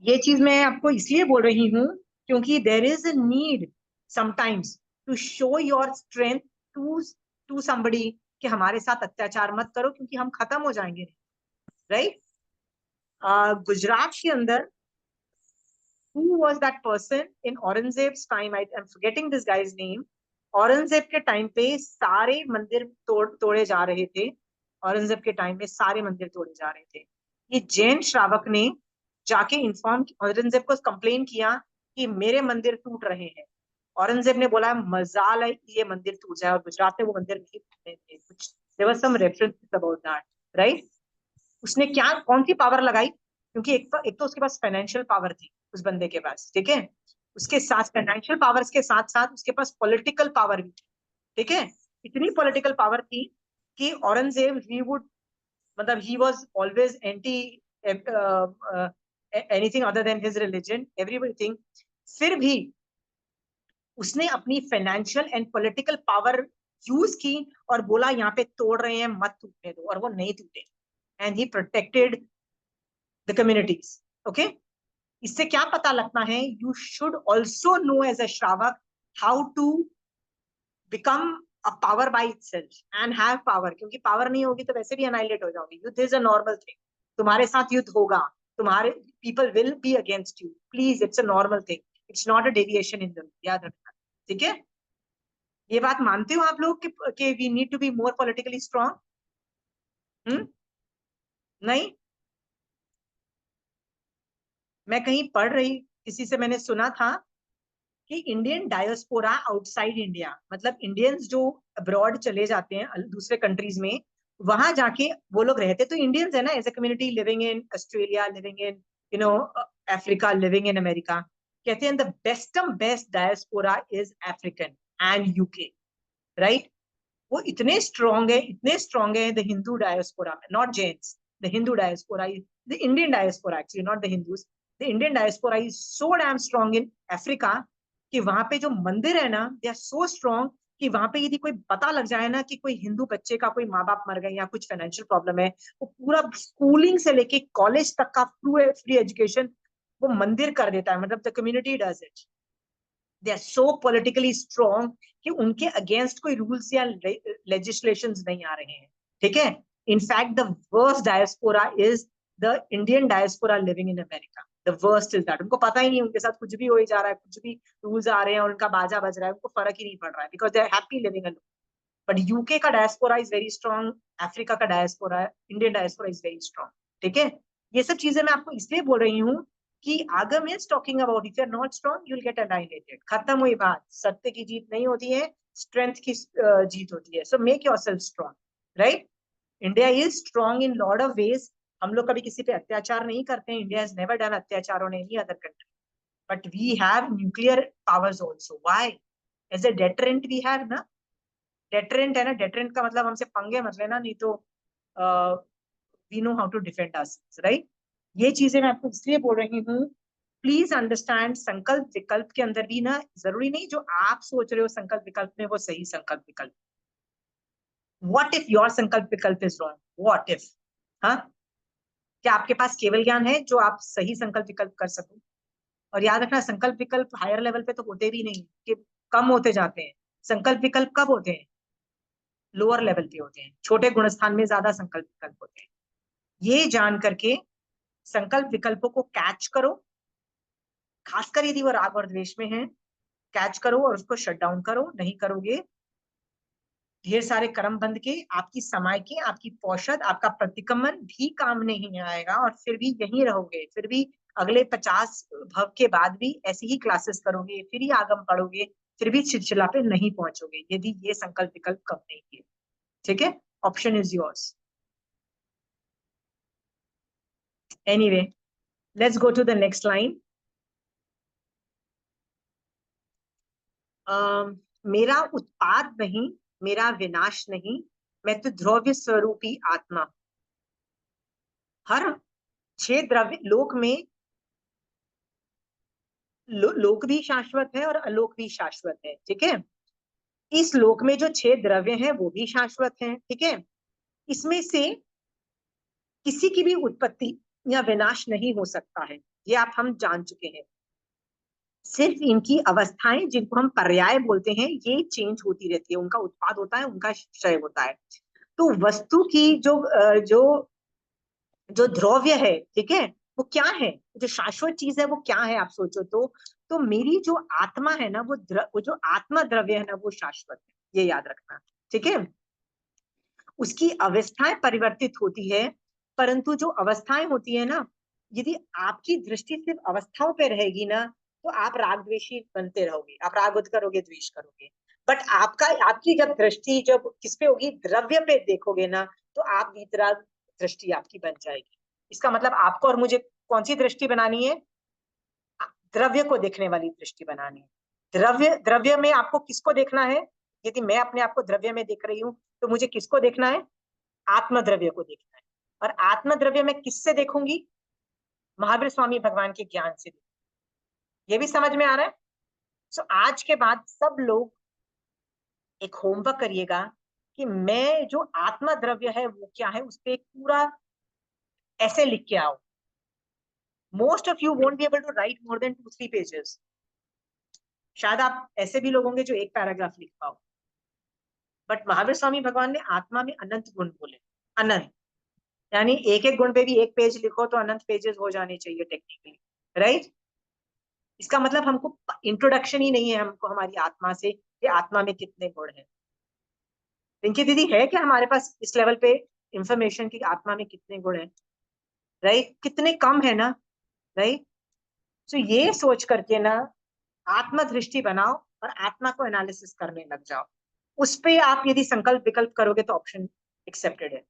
ये चीज मैं आपको इसलिए बोल रही हूँ क्योंकि there is a need sometimes to show your strength to somebody कि हमारे साथ अत्याचार मत करो क्योंकि हम खत्म हो जाएंगे, राइट? गुजरात के अंदर who was that person in Aurangzeb's time, I'm forgetting this guy's name. Aurangzeb के टाइम पे सारे मंदिर तोड़े जा रहे थे। औरंगजेब के टाइम में सारे मंदिर तोड़े जा रहे थे। ये जैन श्रावक ने जाके इन्फॉर्म औरंगजेब को कंप्लेन किया कि मेरे मंदिर टूट रहे हैं। औरंगजेब ने बोला मजाल है ये मंदिर टूट जाए, और गुजरात में वो मंदिर नहीं टूटने थे। कुछ there was some reference about that, right? उसने क्या कौन सी पावर लगाई? क्योंकि एक तो उसके पास फाइनेंशियल पावर थी उस बंदे के पास, ठीक है? उसके साथ फाइनेंशियल पावर्स के साथ साथ उसके पास पॉलिटिकल पावर भी थी, ठीक है? इतनी पॉलिटिकल पावर थी कि औरंगजेब ही वुड मतलब he was always anti anything other than his religion, everything. फिर भी उसने अपनी financial and political power use की और बोला यहाँ पे तोड़ रहे हैं मत टूटने दो, और वो नहीं टूटे। And he protected the communities, okay? इससे क्या पता लगता है? You should also know as a shravak how to become a power by itself and have power, क्योंकि पावर नहीं होगी तो वैसे भी अनाइलेट हो जाओगे। युद्ध इज अ नॉर्मल थिंग, तुम्हारे साथ युद्ध होगा, तुम्हारे people will be against you, please, it's a normal thing, it's not a deviation in the, याद रखना, ठीक है? ये बात मानते हो आप लोग कि we need to be more politically strong? नहीं? मैं कहीं पढ़ रही, किसी से मैंने सुना था कि इंडियन डायस्पोरा आउटसाइड इंडिया, मतलब इंडियंस जो अब्रॉड चले जाते हैं दूसरे कंट्रीज में, वहां जाके वो लोग रहते तो इंडियंस है ना, as a community living in Australia, living in Africa, living in America, कहते हैं the best diaspora is African and UK, right? वो इतने स्ट्रॉन्ग है द हिंदू डायस्पोरा में, not Jains, the Hindu diaspora is the Indian diaspora, actually not the Hindus, the Indian diaspora is so damn strong in Africa कि वहां पे जो मंदिर है ना, दे आर सो स्ट्रॉन्ग कि वहां पे यदि कोई पता लग जाए ना कि कोई हिंदू बच्चे का कोई माँ बाप मर गए या कुछ फाइनेंशियल प्रॉब्लम है, वो पूरा स्कूलिंग से लेके कॉलेज तक का फ्री एजुकेशन वो मंदिर कर देता है, मतलब the community does it. They are so politically strong कि उनके अगेंस्ट कोई रूल्स या लेजिस्लेशंस नहीं आ रहे हैं, ठीक है? In fact the worst diaspora is the Indian diaspora living in America, the worst is that. उनको पता ही नहीं, उनके साथ कुछ भी हो ही जा रहा है, कुछ भी रूल्स आ रहे हैं और उनका बाजा बज रहा है, उनको फर्क ही नहीं पड़ रहा है, because they are happy living alone. But UK का diaspora is very strong, Africa का diaspora, Indian diaspora is very strong, ठीक है? ये सब चीजें मैं आपको इसलिए बोल रही हूँ कि Agam is talking about if you are not strong you will get annihilated, खत्म हुई बात। सत्य की जीत नहीं होती है, स्ट्रेंथ की जीत होती है। So make yourself strong, right? India is strong in lot of ways. हम लोग कभी किसी पे अत्याचार नहीं करते हैं, इंडिया हैज नेवर डन अत्याचार on any other country, but we have nuclear powers also. Why? As a deterrent we have ना, डेटरेंट है ना, डेटरेंट का मतलब हमसे पंगे मत लेना, नहीं तो we know how to defend ourselves, right? ये चीजें मैं आपको इसलिए बोल रही हूँ, प्लीज अंडरस्टैंड। संकल्प विकल्प के अंदर भी ना, जरूरी नहीं जो आप सोच रहे हो संकल्प विकल्प में वो सही संकल्प विकल्प। व्हाट इफ योर संकल्प विकल्प इज रॉन्ग? व्हाट इफ, हाँ? क्या आपके पास केवल ज्ञान है जो आप सही संकल्प विकल्प कर सको? और याद रखना, संकल्प विकल्प हायर लेवल पे तो होते भी नहीं, कि कम होते जाते हैं। संकल्प विकल्प कब होते हैं? लोअर लेवल पे होते हैं, छोटे गुणस्थान में ज्यादा संकल्प विकल्प होते हैं। ये जान करके संकल्प विकल्पों को कैच करो, खासकर यदि वो राग और द्वेष में है, कैच करो और उसको शट डाउन करो। नहीं करोगे, ढेर सारे कर्म बंध के, आपकी समय के, आपकी पौषध, आपका प्रतिक्रमण भी काम नहीं आएगा, और फिर भी यहीं रहोगे। फिर भी अगले 50 भव के बाद भी ऐसी ही क्लासेस करोगे, फिर ही आगम पढ़ोगे, फिर भी चिलचिला पे नहीं पहुंचोगे यदि ये संकल्प विकल्प कम नहीं किए, ठीक है? Option is yours. Anyway, let's go to the next line. मेरा उत्पाद नहीं, मेरा विनाश नहीं, मैं तो द्रव्य स्वरूपी आत्मा। हर 6 द्रव्य लोक में, लोक भी शाश्वत है और अलोक भी शाश्वत है, ठीक है? इस लोक में जो 6 द्रव्य हैं वो भी शाश्वत हैं, ठीक है? इसमें से किसी की भी उत्पत्ति या विनाश नहीं हो सकता है, ये आप हम जान चुके हैं। सिर्फ इनकी अवस्थाएं, जिनको हम पर्याय बोलते हैं, ये चेंज होती रहती है। उनका उत्पाद होता है, उनका क्षय होता है। तो वस्तु की जो जो द्रव्य है, ठीक है, वो क्या है, जो शाश्वत चीज है वो क्या है, आप सोचो तो मेरी जो आत्मा है ना, वो जो आत्मा द्रव्य है ना, वो शाश्वत है, ये याद रखना, ठीक है। उसकी अवस्थाएं परिवर्तित होती है, परंतु जो अवस्थाएं होती है ना, यदि आपकी दृष्टि सिर्फ अवस्थाओं पे रहेगी ना, तो आप राग द्वेषी बनते रहोगे, आप राग करोगे, द्वेष करोगे। बट आपकी जब दृष्टि जब किस पे होगी, द्रव्य पे देखोगे ना, तो आप वीतराग दृष्टि आपकी बन जाएगी। इसका मतलब आपको और मुझे कौन सी दृष्टि बनानी है, द्रव्य को देखने वाली दृष्टि बनानी है। द्रव्य में आपको किसको देखना है, यदि मैं अपने आप को द्रव्य में देख रही हूँ, तो मुझे किसको देखना है, आत्मद्रव्य को देखना है। और आत्मद्रव्य में किससे देखूंगी, महावीर स्वामी भगवान के ज्ञान से। ये भी समझ में आ रहा है। सो आज के बाद सब लोग एक होमवर्क करिएगा कि मैं जो आत्मद्रव्य है वो क्या है, उस पर एक पूरा ऐसे लिख के आओ। Most of you won't be able to write more than 2-3 pages. शायद आप ऐसे भी लोग होंगे जो एक पैराग्राफ लिख पाओ। बट महावीर स्वामी भगवान ने आत्मा में अनंत गुण बोले, अनंत, यानी एक एक गुण पे भी एक पेज लिखो तो अनंत पेजेस हो जाने चाहिए टेक्निकली, राइट। इसका मतलब हमको इंट्रोडक्शन ही नहीं है हमको हमारी आत्मा से, कि आत्मा में कितने गुण हैं। रिंकी दीदी, है क्या हमारे पास इस लेवल पे इंफॉर्मेशन की आत्मा में कितने गुण हैं, राइट, कितने कम है ना, राइट। तो ये सोच करके ना आत्मा दृष्टि बनाओ और आत्मा को एनालिसिस करने लग जाओ। उस पे आप यदि संकल्प विकल्प करोगे तो ऑप्शन एक्सेप्टेड है।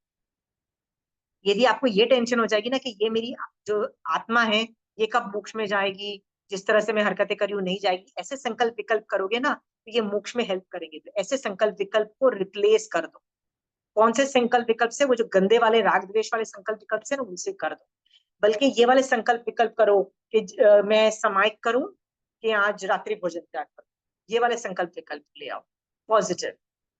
यदि आपको ये टेंशन हो जाएगी ना कि ये मेरी जो आत्मा है ये कब मोक्ष में जाएगी, जिस तरह से मैं हरकतें करी हूँ नहीं जाएगी, ऐसे संकल्प विकल्प करोगे ना तो ये मोक्ष में हेल्प करेंगे। तो ऐसे संकल्प विकल्प को रिप्लेस कर दो। कौन से संकल्प विकल्प से, वो जो गंदे वाले राग द्वेष वाले संकल्प विकल्प से ना, उनसे कर दो। बल्कि ये वाले संकल्प विकल्प करो कि मैं समाहित करूं कि आज रात्रि भोजन त्याग करूं। ये वाले संकल्प विकल्प ले आओ, पॉजिटिव,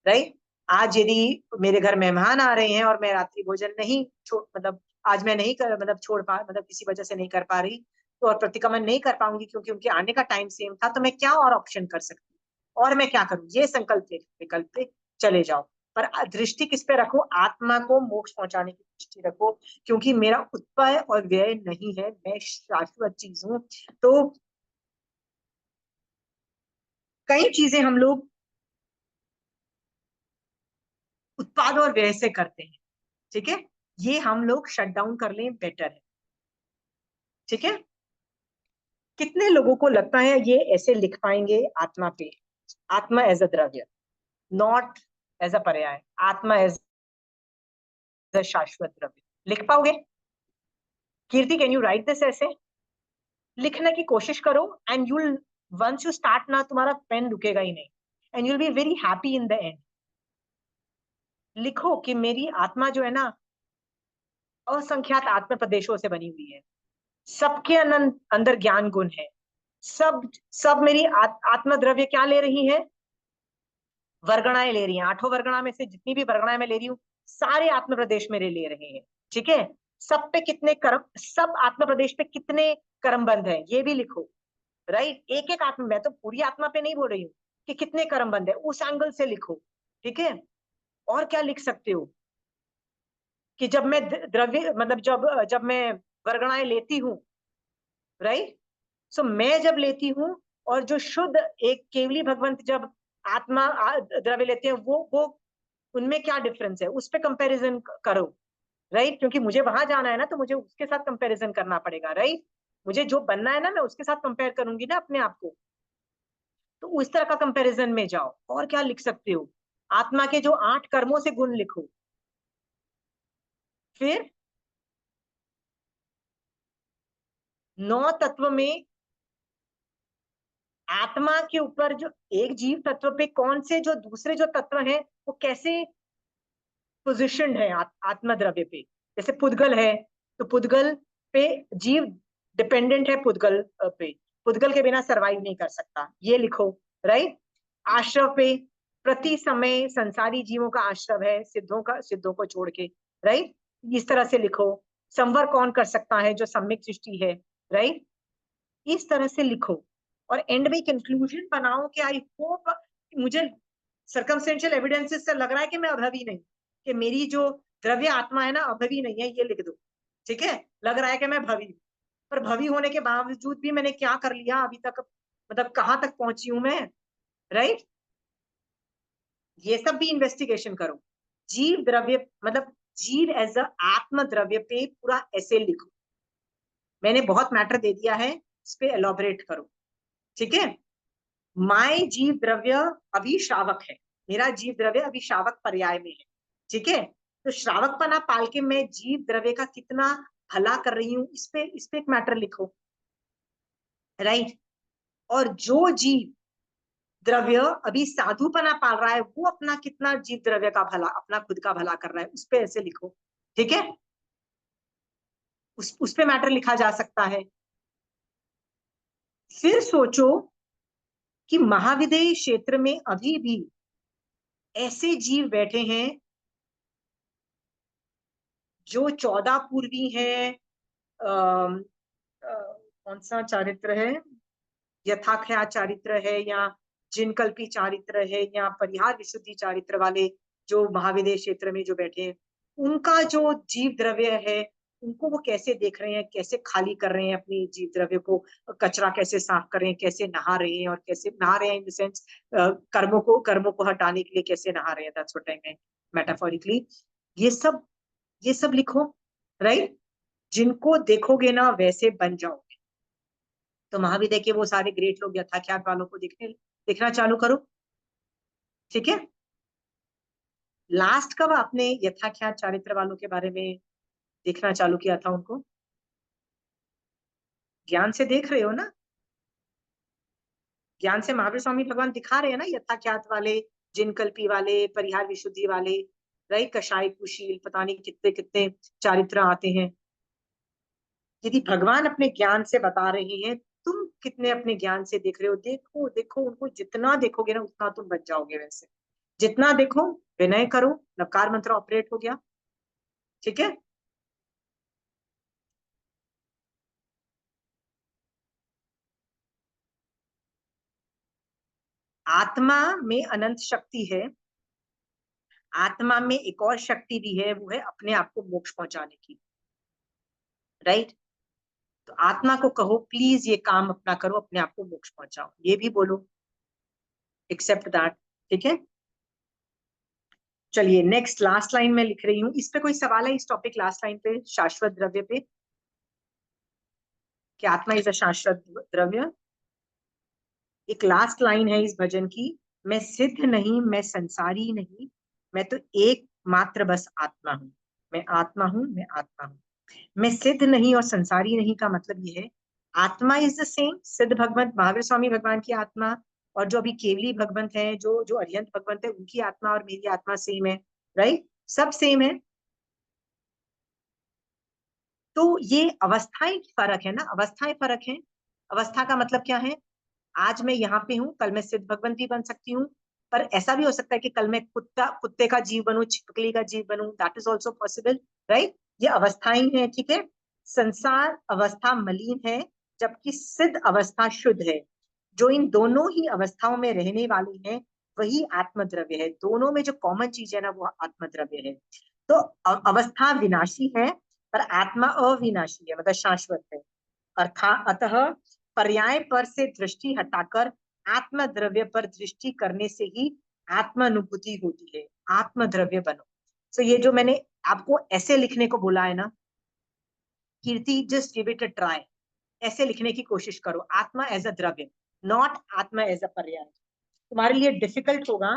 राइट। आज यदि मेरे घर मेहमान आ रहे हैं और मैं रात्रि भोजन नहीं छोड़, मतलब आज मैं नहीं कर, मतलब छोड़ पा, मतलब किसी वजह से नहीं कर पा रही, तो और प्रतिक्रमण नहीं कर पाऊंगी क्योंकि उनके आने का टाइम सेम था, तो मैं क्या और ऑप्शन कर सकती हूँ, और मैं क्या करूं, ये संकल्प विकल्प पे चले जाओ। पर दृष्टि किस पे रखो, आत्मा को मोक्ष पहुंचाने की दृष्टि रखो, क्योंकि मेरा उत्पय और व्यय नहीं है, मैं शाश्वत चीज हूं। तो कई चीजें हम लोग उत्पाद और व्यय से करते हैं, ठीक है, ये हम लोग शट डाउन कर लें, बेटर है, ठीक है। कितने लोगों को लगता है ये ऐसे लिख पाएंगे आत्मा पे, आत्मा एज अ द्रव्य, नॉट एज अ पर्याय, आत्मा एज अ शाश्वत द्रव्य, लिख पाओगे? Kirti, can you write this ऐसे? लिखने की कोशिश करो and you'll, once you start ना, तुम्हारा पेन रुकेगा ही नहीं, and you'll be very happy in the end. लिखो कि मेरी आत्मा जो है ना, असंख्यात आत्म प्रदेशों से बनी हुई है, सबके अंदर ज्ञान गुण है, सब सब मेरी आत्म द्रव्य क्या ले रही है, वर्गणाएं ले रही हैं। 8 वर्गणा में से जितनी भी वर्गणाएं मैं ले रही हूँ, सारे आत्म प्रदेश मेरे ले रहे हैं, ठीक है। सब पे कितने कर्म, सब आत्म प्रदेश पे कितने कर्म बंध है, ये भी लिखो, राइट। एक एक आत्मा, मैं तो पूरी आत्मा पे नहीं बोल रही हूँ कि कितने कर्म बंध है, उस एंगल से लिखो, ठीक है। और क्या लिख सकते हो कि जब मैं द्रव्य, मतलब जब जब मैं वर्गणाएं लेती हूँ, राइट, सो मैं जब लेती हूँ, और जो शुद्ध एक केवली भगवंत जब आत्मा द्रव्य लेते हैं, वो उनमें क्या डिफरेंस है, उस पर कंपैरिजन करो, राइट। क्योंकि मुझे वहां जाना है ना, तो मुझे उसके साथ कंपैरिजन करना पड़ेगा, राइट। मुझे जो बनना है ना, मैं उसके साथ कंपेयर करूंगी ना अपने आप को। तो उस तरह का कंपैरिजन में जाओ। और क्या लिख सकते हो, आत्मा के जो 8 कर्मों से गुण लिखो। फिर 9 तत्व में आत्मा के ऊपर जो एक जीव तत्व पे कौन से जो दूसरे जो तत्व हैं वो कैसे पोजिशन्ड है आत्मा द्रव्य पे। जैसे पुद्गल है, तो पुद्गल पे जीव डिपेंडेंट है, पुद्गल पे, पुद्गल के बिना सरवाइव नहीं कर सकता, ये लिखो, राइट। आश्रव पे, प्रति समय संसारी जीवों का आश्रव है, सिद्धों को छोड़ के, राइट, इस तरह से लिखो। संवर कौन कर सकता है, जो सम्यक सृष्टि है, राइट, इस तरह से लिखो। और एंड में कंक्लूजन बनाओ कि आई होप, मुझे सर्कमस्टेंशियल एविडेंसेस से लग रहा है कि मैं अभावी नहीं, कि मेरी जो द्रव्य आत्मा है ना अभावी नहीं है, ये लिख दो, ठीक है। लग रहा है कि मैं भवी हूँ, पर भवी होने के बावजूद भी मैंने क्या कर लिया अभी तक, मतलब कहाँ तक पहुंची हूं मैं, राइट। ये सब भी इन्वेस्टिगेशन करो। जीव द्रव्य मतलब जीव एज अ आत्म द्रव्य पे पूरा ऐसे लिखो। मैंने बहुत मैटर दे दिया है, इस पे एलोबरेट करो, ठीक है। माय जीव द्रव्य अभी श्रावक है, मेरा जीव द्रव्य अभी श्रावक पर्याय में है, ठीक है। तो श्रावकपना पाल के मैं जीव द्रव्य का कितना भला कर रही हूँ, इस पे एक मैटर लिखो, राइट। और जो जीव द्रव्य अभी साधुपना पाल रहा है, वो अपना कितना जीव द्रव्य का भला, अपना खुद का भला कर रहा है, उस पे ऐसे लिखो, ठीक है। उस पे मैटर लिखा जा सकता है। फिर सोचो कि महाविदेय क्षेत्र में अभी भी ऐसे जीव बैठे हैं जो 14 पूर्वी हैं, कौन सा चारित्र है, यथाख्या चारित्र है या जिनकल्पी चारित्र है या परिहार विशुद्धि चारित्र वाले जो महाविदेय क्षेत्र में जो बैठे हैं, उनका जो जीव द्रव्य है, उनको वो कैसे देख रहे हैं, कैसे खाली कर रहे हैं अपनी जीव द्रव्य को, कचरा कैसे साफ कर रहे हैं, कैसे नहा रहे हैं, और कैसे नहा रहे हैं इन द सेंस कर्मों को हटाने के लिए कैसे नहा रहे हैं, that's what I mean metaphorically. ये सब लिखो, राइट। जिनको देखोगे ना वैसे बन जाओगे। तो महाविद्या के वो सारे ग्रेट लोग यथाख्यात वालों को देखना चालू करो, ठीक है। लास्ट कब आपने यथाख्यात चारित्र वालों के बारे में देखना चालू किया था? उनको ज्ञान से देख रहे हो ना, ज्ञान से महावीर स्वामी भगवान दिखा रहे हैं ना, यथाख्यात वाले, जिनकल्पी वाले, परिहार विशुद्धि वाले, राइट, कषाय कुशील, पता नहीं कितने कितने चारित्र आते हैं। यदि भगवान अपने ज्ञान से बता रहे हैं, तुम कितने अपने ज्ञान से देख रहे हो? देखो देखो, उनको जितना देखोगे ना उतना तुम बच जाओगे। वैसे जितना देखो, विनय करो, नकार मंत्र ऑपरेट हो गया, ठीक है। आत्मा में अनंत शक्ति है, आत्मा में एक और शक्ति भी है, वो है अपने आप को मोक्ष पहुंचाने की, राइट। तो आत्मा को कहो प्लीज ये काम अपना करो, अपने आप को मोक्ष पहुंचाओ, ये भी बोलो, एक्सेप्ट दैट, ठीक है। चलिए नेक्स्ट लास्ट लाइन में लिख रही हूँ, इस पे कोई सवाल है इस टॉपिक लास्ट लाइन पे, शाश्वत द्रव्य पे, कि आत्मा इज अ शाश्वत द्रव्य। एक लास्ट लाइन है इस भजन की, मैं सिद्ध नहीं, मैं संसारी नहीं, मैं तो एक मात्र बस आत्मा हूँ। मैं आत्मा हूँ, मैं आत्मा हूँ। मैं सिद्ध नहीं और संसारी नहीं का मतलब ये है, आत्मा इज द सेम, सिद्ध भगवंत महावीर स्वामी भगवान की आत्मा और जो अभी केवली भगवंत है, जो जो अरिहंत भगवंत है, उनकी आत्मा और मेरी आत्मा सेम है, राइट, सब सेम है। तो ये अवस्थाएं फर्क है ना, अवस्थाएं फर्क है। अवस्था का मतलब क्या है? आज मैं यहाँ पे हूँ, कल मैं सिद्ध भगवंत भी बन सकती हूँ, पर ऐसा भी हो सकता है कि कल मैं कुत्ते का जीव बनूं, छिपकली का जीव बनूं, that is also possible, right. ये अवस्थाएं हैं, ठीक है। संसार अवस्था मलिन है, जबकि सिद्ध अवस्था शुद्ध है। जो इन दोनों ही अवस्थाओं में रहने वाली है वही आत्मद्रव्य है। दोनों में जो कॉमन चीज है ना, वो आत्मद्रव्य है। तो अवस्था विनाशी है, पर आत्मा अविनाशी है, मतलब शाश्वत है। अर्थात अतः पर्याय पर से दृष्टि हटाकर आत्मद्रव्य पर दृष्टि करने से ही आत्मानुभूति होती है। आत्मद्रव्य बनो। तो ये जो मैंने आपको ऐसे लिखने को बोला है ना, Kirti, just give it a try, ऐसे लिखने की कोशिश करो, आत्मा एज अ द्रव्य, नॉट आत्मा एज अ पर्याय। तुम्हारे लिए डिफिकल्ट होगा,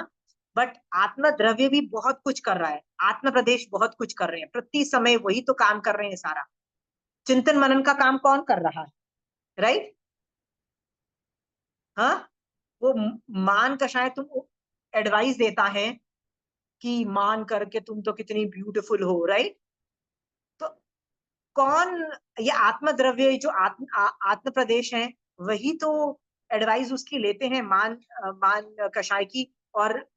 बट आत्मा द्रव्य भी बहुत कुछ कर रहा है, आत्म प्रदेश बहुत कुछ कर रहे हैं, प्रति समय वही तो काम कर रहे हैं सारा। चिंतन मनन का काम कौन कर रहा है, राइट? हाँ, वो मान का शायद तुम एडवाइस देता है कि मान करके तुम तो कितनी ब्यूटीफुल हो, राइट? तो कौन, ये आत्म द्रव्य जो आत्म प्रदेश है, वही तो एडवाइस उसकी लेते हैं मान कषाय की, और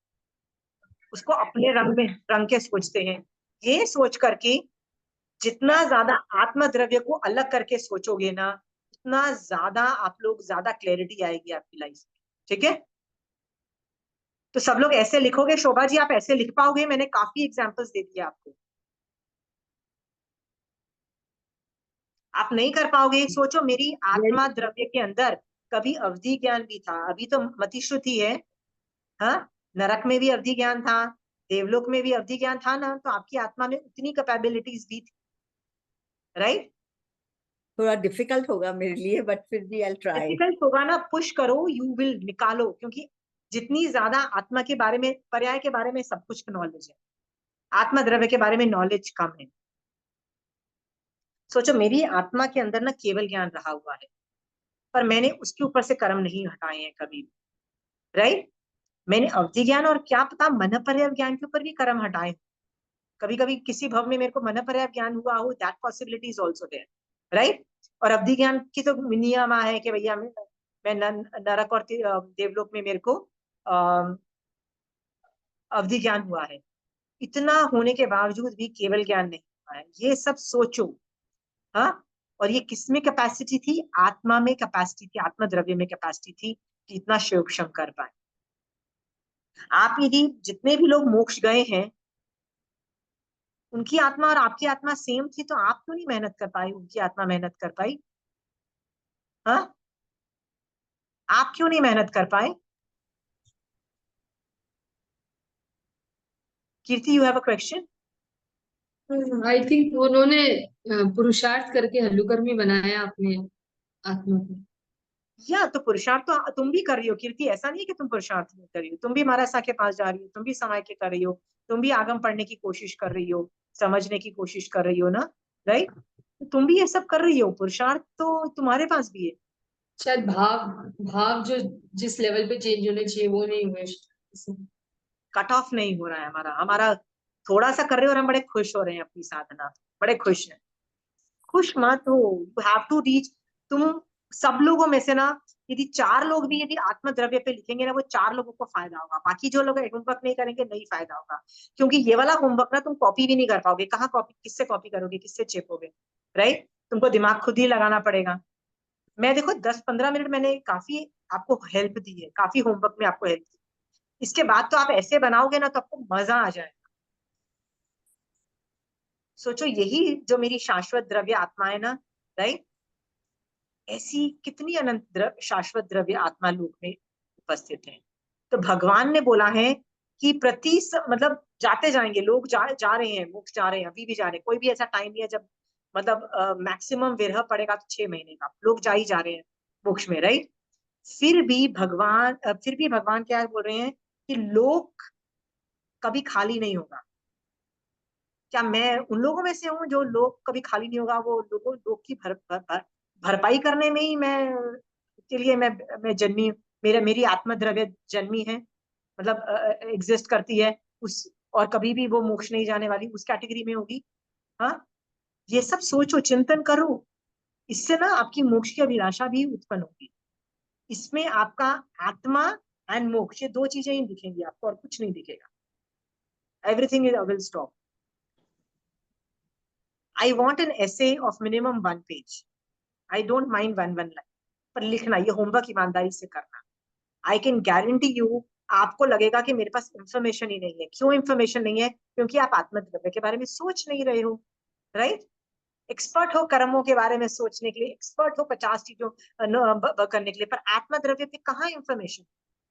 उसको अपने रंग के सोचते हैं। ये सोच करके जितना ज्यादा आत्म द्रव्य को अलग करके सोचोगे ना, उतना ज्यादा आप लोग ज्यादा क्लैरिटी आएगी आपकी लाइफ में। ठीक है, तो सब लोग ऐसे लिखोगे। शोभा जी आप ऐसे लिख पाओगे? मैंने काफी एग्जांपल्स दे दिए आपको। आप नहीं कर पाओगे। सोचो मेरी आत्मा द्रव्य के अंदर कभी अवधि ज्ञान भी था, अभी तो मतिश्रुति है। हाँ, नरक में भी अवधि ज्ञान था, देवलोक में भी अवधि ज्ञान था ना, तो आपकी आत्मा में उतनी कैपेबिलिटीज भी थी। राइट, थोड़ा डिफिकल्ट होगा मेरे लिए, बट फिर भी आई ट्राई। डिफिकल्ट होगा ना, पुश करो, यू विल निकालो, क्योंकि जितनी ज्यादा आत्मा के बारे में, पर्याय के बारे में सब कुछ नॉलेज है, आत्मा द्रव्य के बारे में नॉलेज कम है। सोचो मेरी आत्मा के अंदर ना केवल ज्ञान रहा हुआ है, पर मैंने उसके ऊपर से कर्म नहीं हटाए हैं कभी भी। राइट, मैंने अवधि ज्ञान और क्या पता मन पर्याय ज्ञान के ऊपर भी कर्म हटाए। कभी कभी किसी भव में मेरे को मन पर्याय ज्ञान हुआ हो, that possibility is also there. Right, और अवधि ज्ञान की तो नियम है कि भैया मैं नरक और देवलोक में मेरे को अवधि ज्ञान हुआ है। इतना होने के बावजूद भी केवल ज्ञान नहीं हुआ है। ये सब सोचो। हाँ, और ये किसमें कैपेसिटी थी? आत्मा में कैपेसिटी थी, आत्मा द्रव्य में कैपेसिटी थी कि इतना क्षम कर पाए। आप यदि जितने भी लोग मोक्ष गए हैं, उनकी आत्मा और आपकी आत्मा सेम थी, तो आप क्यों नहीं मेहनत कर पाई? उनकी आत्मा मेहनत कर पाई। हाँ, आप क्यों नहीं मेहनत कर पाए? Kirti, you have a question? I think उन्होंने पुरुषार्थ करके हल्लुकर्मी बनाया अपने आत्मा को। या तो पुरुषार्थ तो तुम भी कर रही हो कीर्ति, ऐसा नहीं है कि तुम पुरुषार्थ नहीं कर रही हो। तुम भी महाराज के पास जा रही हो, तुम भी समय के कर रही हो, तुम भी आगम पढ़ने की कोशिश कर रही हो, समझने की कोशिश कर रही हो ना। राइट, तुम भी ये सब कर रही हो, पुरुषार्थ तो तुम्हारे पास भी है। शायद भाव भाव जो जिस लेवल पे चेंज होने चाहिए वो नहीं हुए। कट ऑफ नहीं हो रहा है हमारा हमारा थोड़ा सा कर रहे हो और हम बड़े खुश हो रहे हैं अपनी साधना, बड़े खुश हैं। खुश मत हो, यू हैव टू रीच। तुम सब लोगों में से ना, यदि 4 लोग भी यदि आत्म द्रव्य पे लिखेंगे ना, वो 4 लोगों को फायदा होगा। बाकी जो लोग होमवर्क नहीं करेंगे नहीं फायदा होगा, क्योंकि ये वाला होमवर्क ना तुम कॉपी भी नहीं कर पाओगे। कहाँ कॉपी, किससे कॉपी करोगे, किससे चेपोगे? राइट, तुमको दिमाग खुद ही लगाना पड़ेगा। मैं देखो 10-15 मिनट मैंने काफी आपको हेल्प दी है, काफी होमवर्क में आपको हेल्प दी। इसके बाद तो आप ऐसे बनाओगे ना तो आपको मजा आ जाएगा। सोचो यही जो मेरी शाश्वत द्रव्य आत्मा है ना, राइट, ऐसी कितनी अनंत शाश्वत द्रव्य आत्मा लोक में उपस्थित है। तो भगवान ने बोला है कि मतलब जाते जाएंगे लोग, जा रहे हैं, मोक्ष जा रहे हैं, अभी भी जा रहे हैं। कोई भी ऐसा टाइम नहीं है जब मतलब मैक्सिमम विरह पड़ेगा तो 6 महीने का, लोग जा ही जा रहे हैं मोक्ष में। राइट, फिर भी भगवान क्या बोल रहे हैं कि लोक कभी खाली नहीं होगा। क्या मैं उन लोगों में से हूँ जो लोग कभी खाली नहीं होगा? वो लोग की भरपाई करने में ही मैं के लिए मैं जन्मी, मेरी आत्मा द्रव्य जन्मी है, मतलब एग्जिस्ट करती है उस, और कभी भी वो मोक्ष नहीं जाने वाली, उस कैटेगरी में होगी। हाँ, ये सब सोचो, चिंतन करो। इससे ना आपकी मोक्ष की अभिलाषा भी उत्पन्न होगी। इसमें आपका आत्मा एंड मोक्ष, ये 2 चीजें ही दिखेंगी आपको, और कुछ नहीं दिखेगा। Everything will stop. I want an essay of minimum 1 page. I don't mind one line. पर लिखना, ये होमवर्क ईमानदारी से करना। I can guarantee you, आपको लगेगा कि मेरे पास इंफॉर्मेशन ही नहीं है। क्यों इंफॉर्मेशन नहीं है? क्योंकि आप आत्मद्रव्य के बारे में सोच नहीं रहे हो। राइट, एक्सपर्ट हो कर्मों के बारे में सोचने के लिए, एक्सपर्ट हो 50 चीजों करने के लिए, पर आत्मद्रव्य पे कहाँ इंफॉर्मेशन?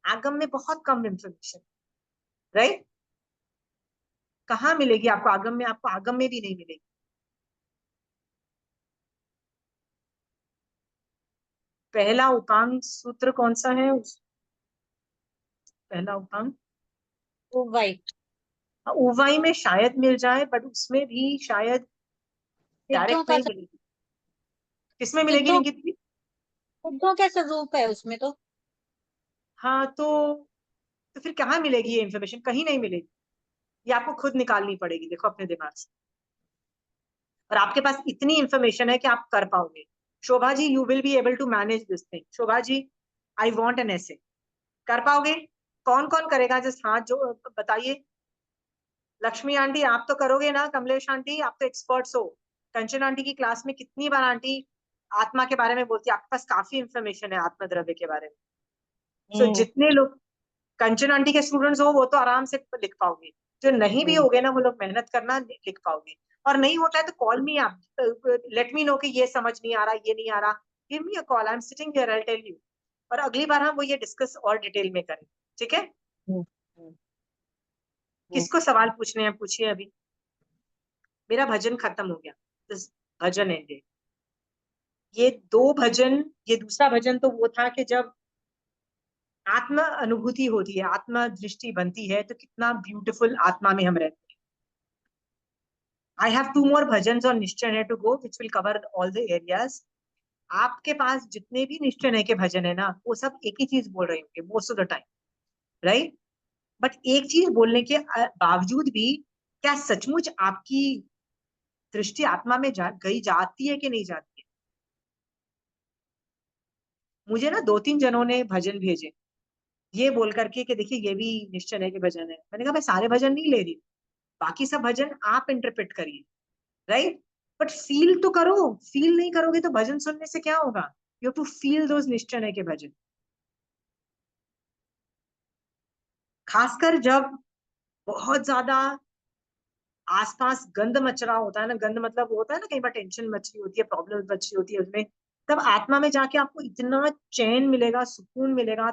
आगम में बहुत कम इंफॉर्मेशन। राइट, कहाँ मिलेगी आपको आगम में? आपको आगम में भी नहीं मिलेगी। पहला उपांग सूत्र कौन सा है? पहला उपांग ओ भाई, उवाई में शायद मिल जाए, बट उसमें भी शायद सिद्धों डायरेक्ट का नहीं मिलेगी। किसमें मिलेगी सिद्धों रिंकी दीदी? सिद्धों का स्वरूप है उसमें तो। हाँ, तो फिर कहाँ मिलेगी ये इंफॉर्मेशन? कहीं नहीं मिलेगी। ये आपको खुद निकालनी पड़ेगी, देखो अपने दिमाग से। और आपके पास इतनी इंफॉर्मेशन है कि आप कर पाओगे। Shobha ji, you will be able to manage this thing. Shobha ji, I want an essay, कर पाओगे? कौन कौन करेगा? जस्ट हाथ जो बताइए। लक्ष्मी आंटी आप तो करोगे ना? कमलेश आंटी आप तो एक्सपर्ट्स हो। कंचन आंटी की क्लास में कितनी बार आंटी आत्मा के बारे में बोलती है, आपके पास काफी इंफॉर्मेशन है आत्मा द्रव्य के बारे में। सो जितने लोग कंचन आंटी के स्टूडेंट्स हो वो तो आराम से लिख पाओगे, जो नहीं भी होगे ना वो लोग मेहनत करना, लिख पाओगे। और नहीं होता है तो कॉल मी, आप लेट मी नो कि ये समझ नहीं आ रहा, ये नहीं आ रहा, give me a call, I am sitting here, I tell you. और अगली बार हम वो ये डिस्कस और डिटेल में करें, ठीक है? किसको सवाल पूछने हैं पूछिए अभी। मेरा भजन खत्म हो गया, भजन एंडेड। ये 2 भजन, ये दूसरा भजन तो वो था कि जब आत्मा अनुभूति होती है, आत्मा दृष्टि बनती है, तो कितना ब्यूटीफुल आत्मा में हम रहते हैं। I have 2 more bhajan on nishchay to go which will cover all the areas. आपके पास जितने भी निश्चय के भजन है ना, वो सब एक ही चीज बोल रहे होंगे most of the time, right? But एक चीज बोलने के बावजूद भी क्या सचमुच आपकी दृष्टि आत्मा में जाती है कि नहीं जाती है? मुझे ना 2-3 जनों ने भजन भेजे ये बोल करके कि देखिए ये भी निश्चय के भजन है। मैंने कहा मैं सारे भजन नहीं ले रही, बाकी सब भजन आप इंटरप्रेट करिए, राइट? बट फील तो करो, फील नहीं करोगे तो भजन सुनने से क्या होगा? You have to feel those निश्चय के भजन। खासकर जब बहुत ज्यादा आसपास गंद मच रहा होता है ना, गंद मतलब वो होता है ना, कई बार टेंशन मच रही होती है, प्रॉब्लम मच रही होती है उसमें, तब आत्मा में जाके आपको इतना चैन मिलेगा, सुकून मिलेगा,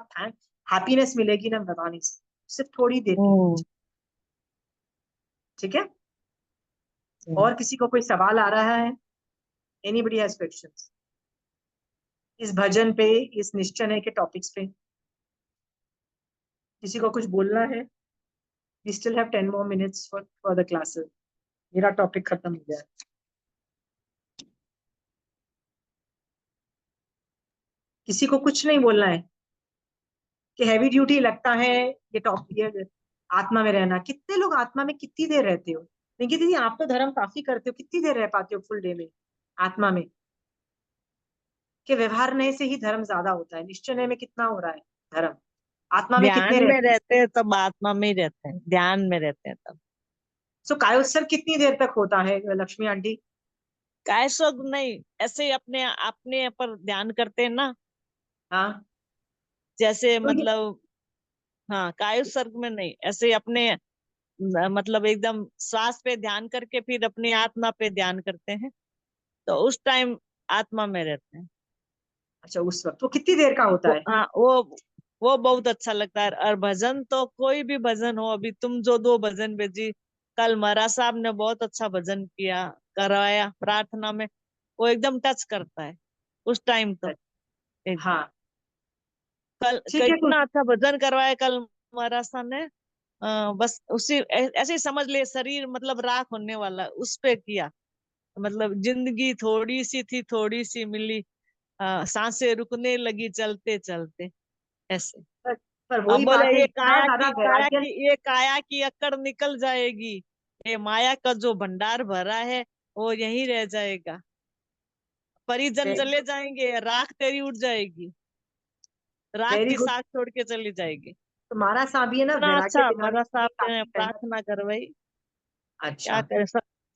हैप्पीनेस मिलेगी ना, बता नहीं सकते, सिर्फ थोड़ी देर के लिए। ठीक है? और किसी को कोई सवाल आ रहा है? एनीबडी हैज क्वेश्चंस इस भजन पे, इस निश्चय के टॉपिक्स पे? किसी को कुछ बोलना है? We still have 10 more minutes for the classes. मेरा टॉपिक खत्म हो गया। किसी को कुछ नहीं बोलना है कि हैवी ड्यूटी लगता है ये टॉपिक, आत्मा में रहना? कितने लोग आत्मा में कितनी देर रहते हो? देखिए दीदी आप तो धर्म काफी करते हो, कितनी देर रह पाते हो फुल डे में आत्मा में? कि व्यवहार से ही धर्म ज्यादा होता है, निश्चय में कितना हो रहा है धर्म? आत्मा में ध्यान कितने में रहते हैं? रहते हैं तब आत्मा में ही रहते हैं, ध्यान में रहते हैं तब। सो कायोत्सर्ग कितनी देर तक होता है लक्ष्मी आंटी? कायसोग नहीं, ऐसे ही अपने अपने पर ध्यान करते हैं ना, हाँ जैसे तो ये मतलब हाँ, कायुत्सर्ग में नहीं, ऐसे ही अपने मतलब एकदम श्वास पे ध्यान करके फिर अपनी आत्मा पे ध्यान करते हैं, तो उस टाइम आत्मा में रहते हैं। अच्छा, उस वक्त वो कितनी देर का होता है? हाँ, वो बहुत अच्छा लगता है। और भजन तो कोई भी भजन हो, अभी तुम जो 2 भजन भेजी, कल महाराज साहब ने बहुत अच्छा भजन किया, करवाया प्रार्थना में, वो एकदम टच करता है उस टाइम तो एकदम। हाँ कल ठीक है। तो कितना अच्छा भजन करवाया कल महाराज साहब ने। बस उसी ऐसे ही समझ ले, शरीर मतलब राख होने वाला उस पे किया, मतलब जिंदगी थोड़ी सी थी, थोड़ी सी मिली, सांसें रुकने लगी चलते चलते, ऐसे। पर, पर अब वही बोले बात है, ये इतना ज्यादा वैराग्य। काया की अकड़ निकल जाएगी, ये माया का जो भंडार भरा है वो यहीं रह जाएगा, परिजन वेरी चले जाएंगे, राख तेरी उड़ जाएगी, राख वेरी की गुड। साख छोड़ के चली जाएगी। तुम्हारा साहब ये ना इतना वैराग्य अच्छा दिलाने महाराज के लिए साहब ने काफी मेहनत। प्रार्थना करवाई। क्या अच्छा करे,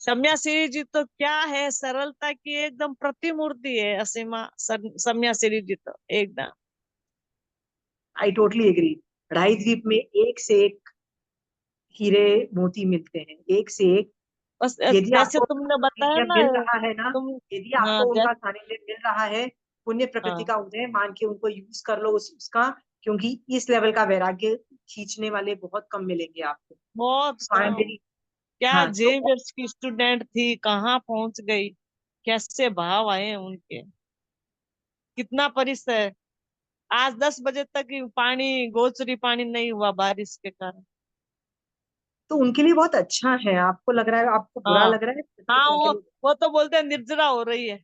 सम्यासीरी जी तो क्या है, सरलता की एकदम प्रतिमूर्ति है असीमा। सम्यासीरी जी तो एकदम आई टोटली एग्री। ढाई द्वीप में एक से एक हीरे मोती मिलते हैं, एक से एक। बस यदि जैसे आपको तुमने बताया सानिध्य ना, मिल रहा है ना, तुम यदि हाँ आपको उनका जैसे सानिध्य मिल रहा है, पुण्य प्रकृति हाँ का उदय मान के उनको यूज कर लो उसका, क्योंकि इस लेवल का वैराग्य खींचने वाले बहुत कम मिलेंगे आपको। बहुत So I am come. very- क्या हाँ तो जेवियर्स की स्टूडेंट थी, कहाँ पहुंच गई, कैसे भाव आए हैं उनके, कितना परिश्रम। आज 10 बजे तक ही पानी, गोचरी पानी नहीं हुआ बारिश के कारण। तो उनके लिए बहुत अच्छा है। आपको लग रहा है, आपको बुरा हाँ लग रहा है, सचमुच हाँ, उनके लिए। वो तो बोलते हैं निर्जरा हो रही है।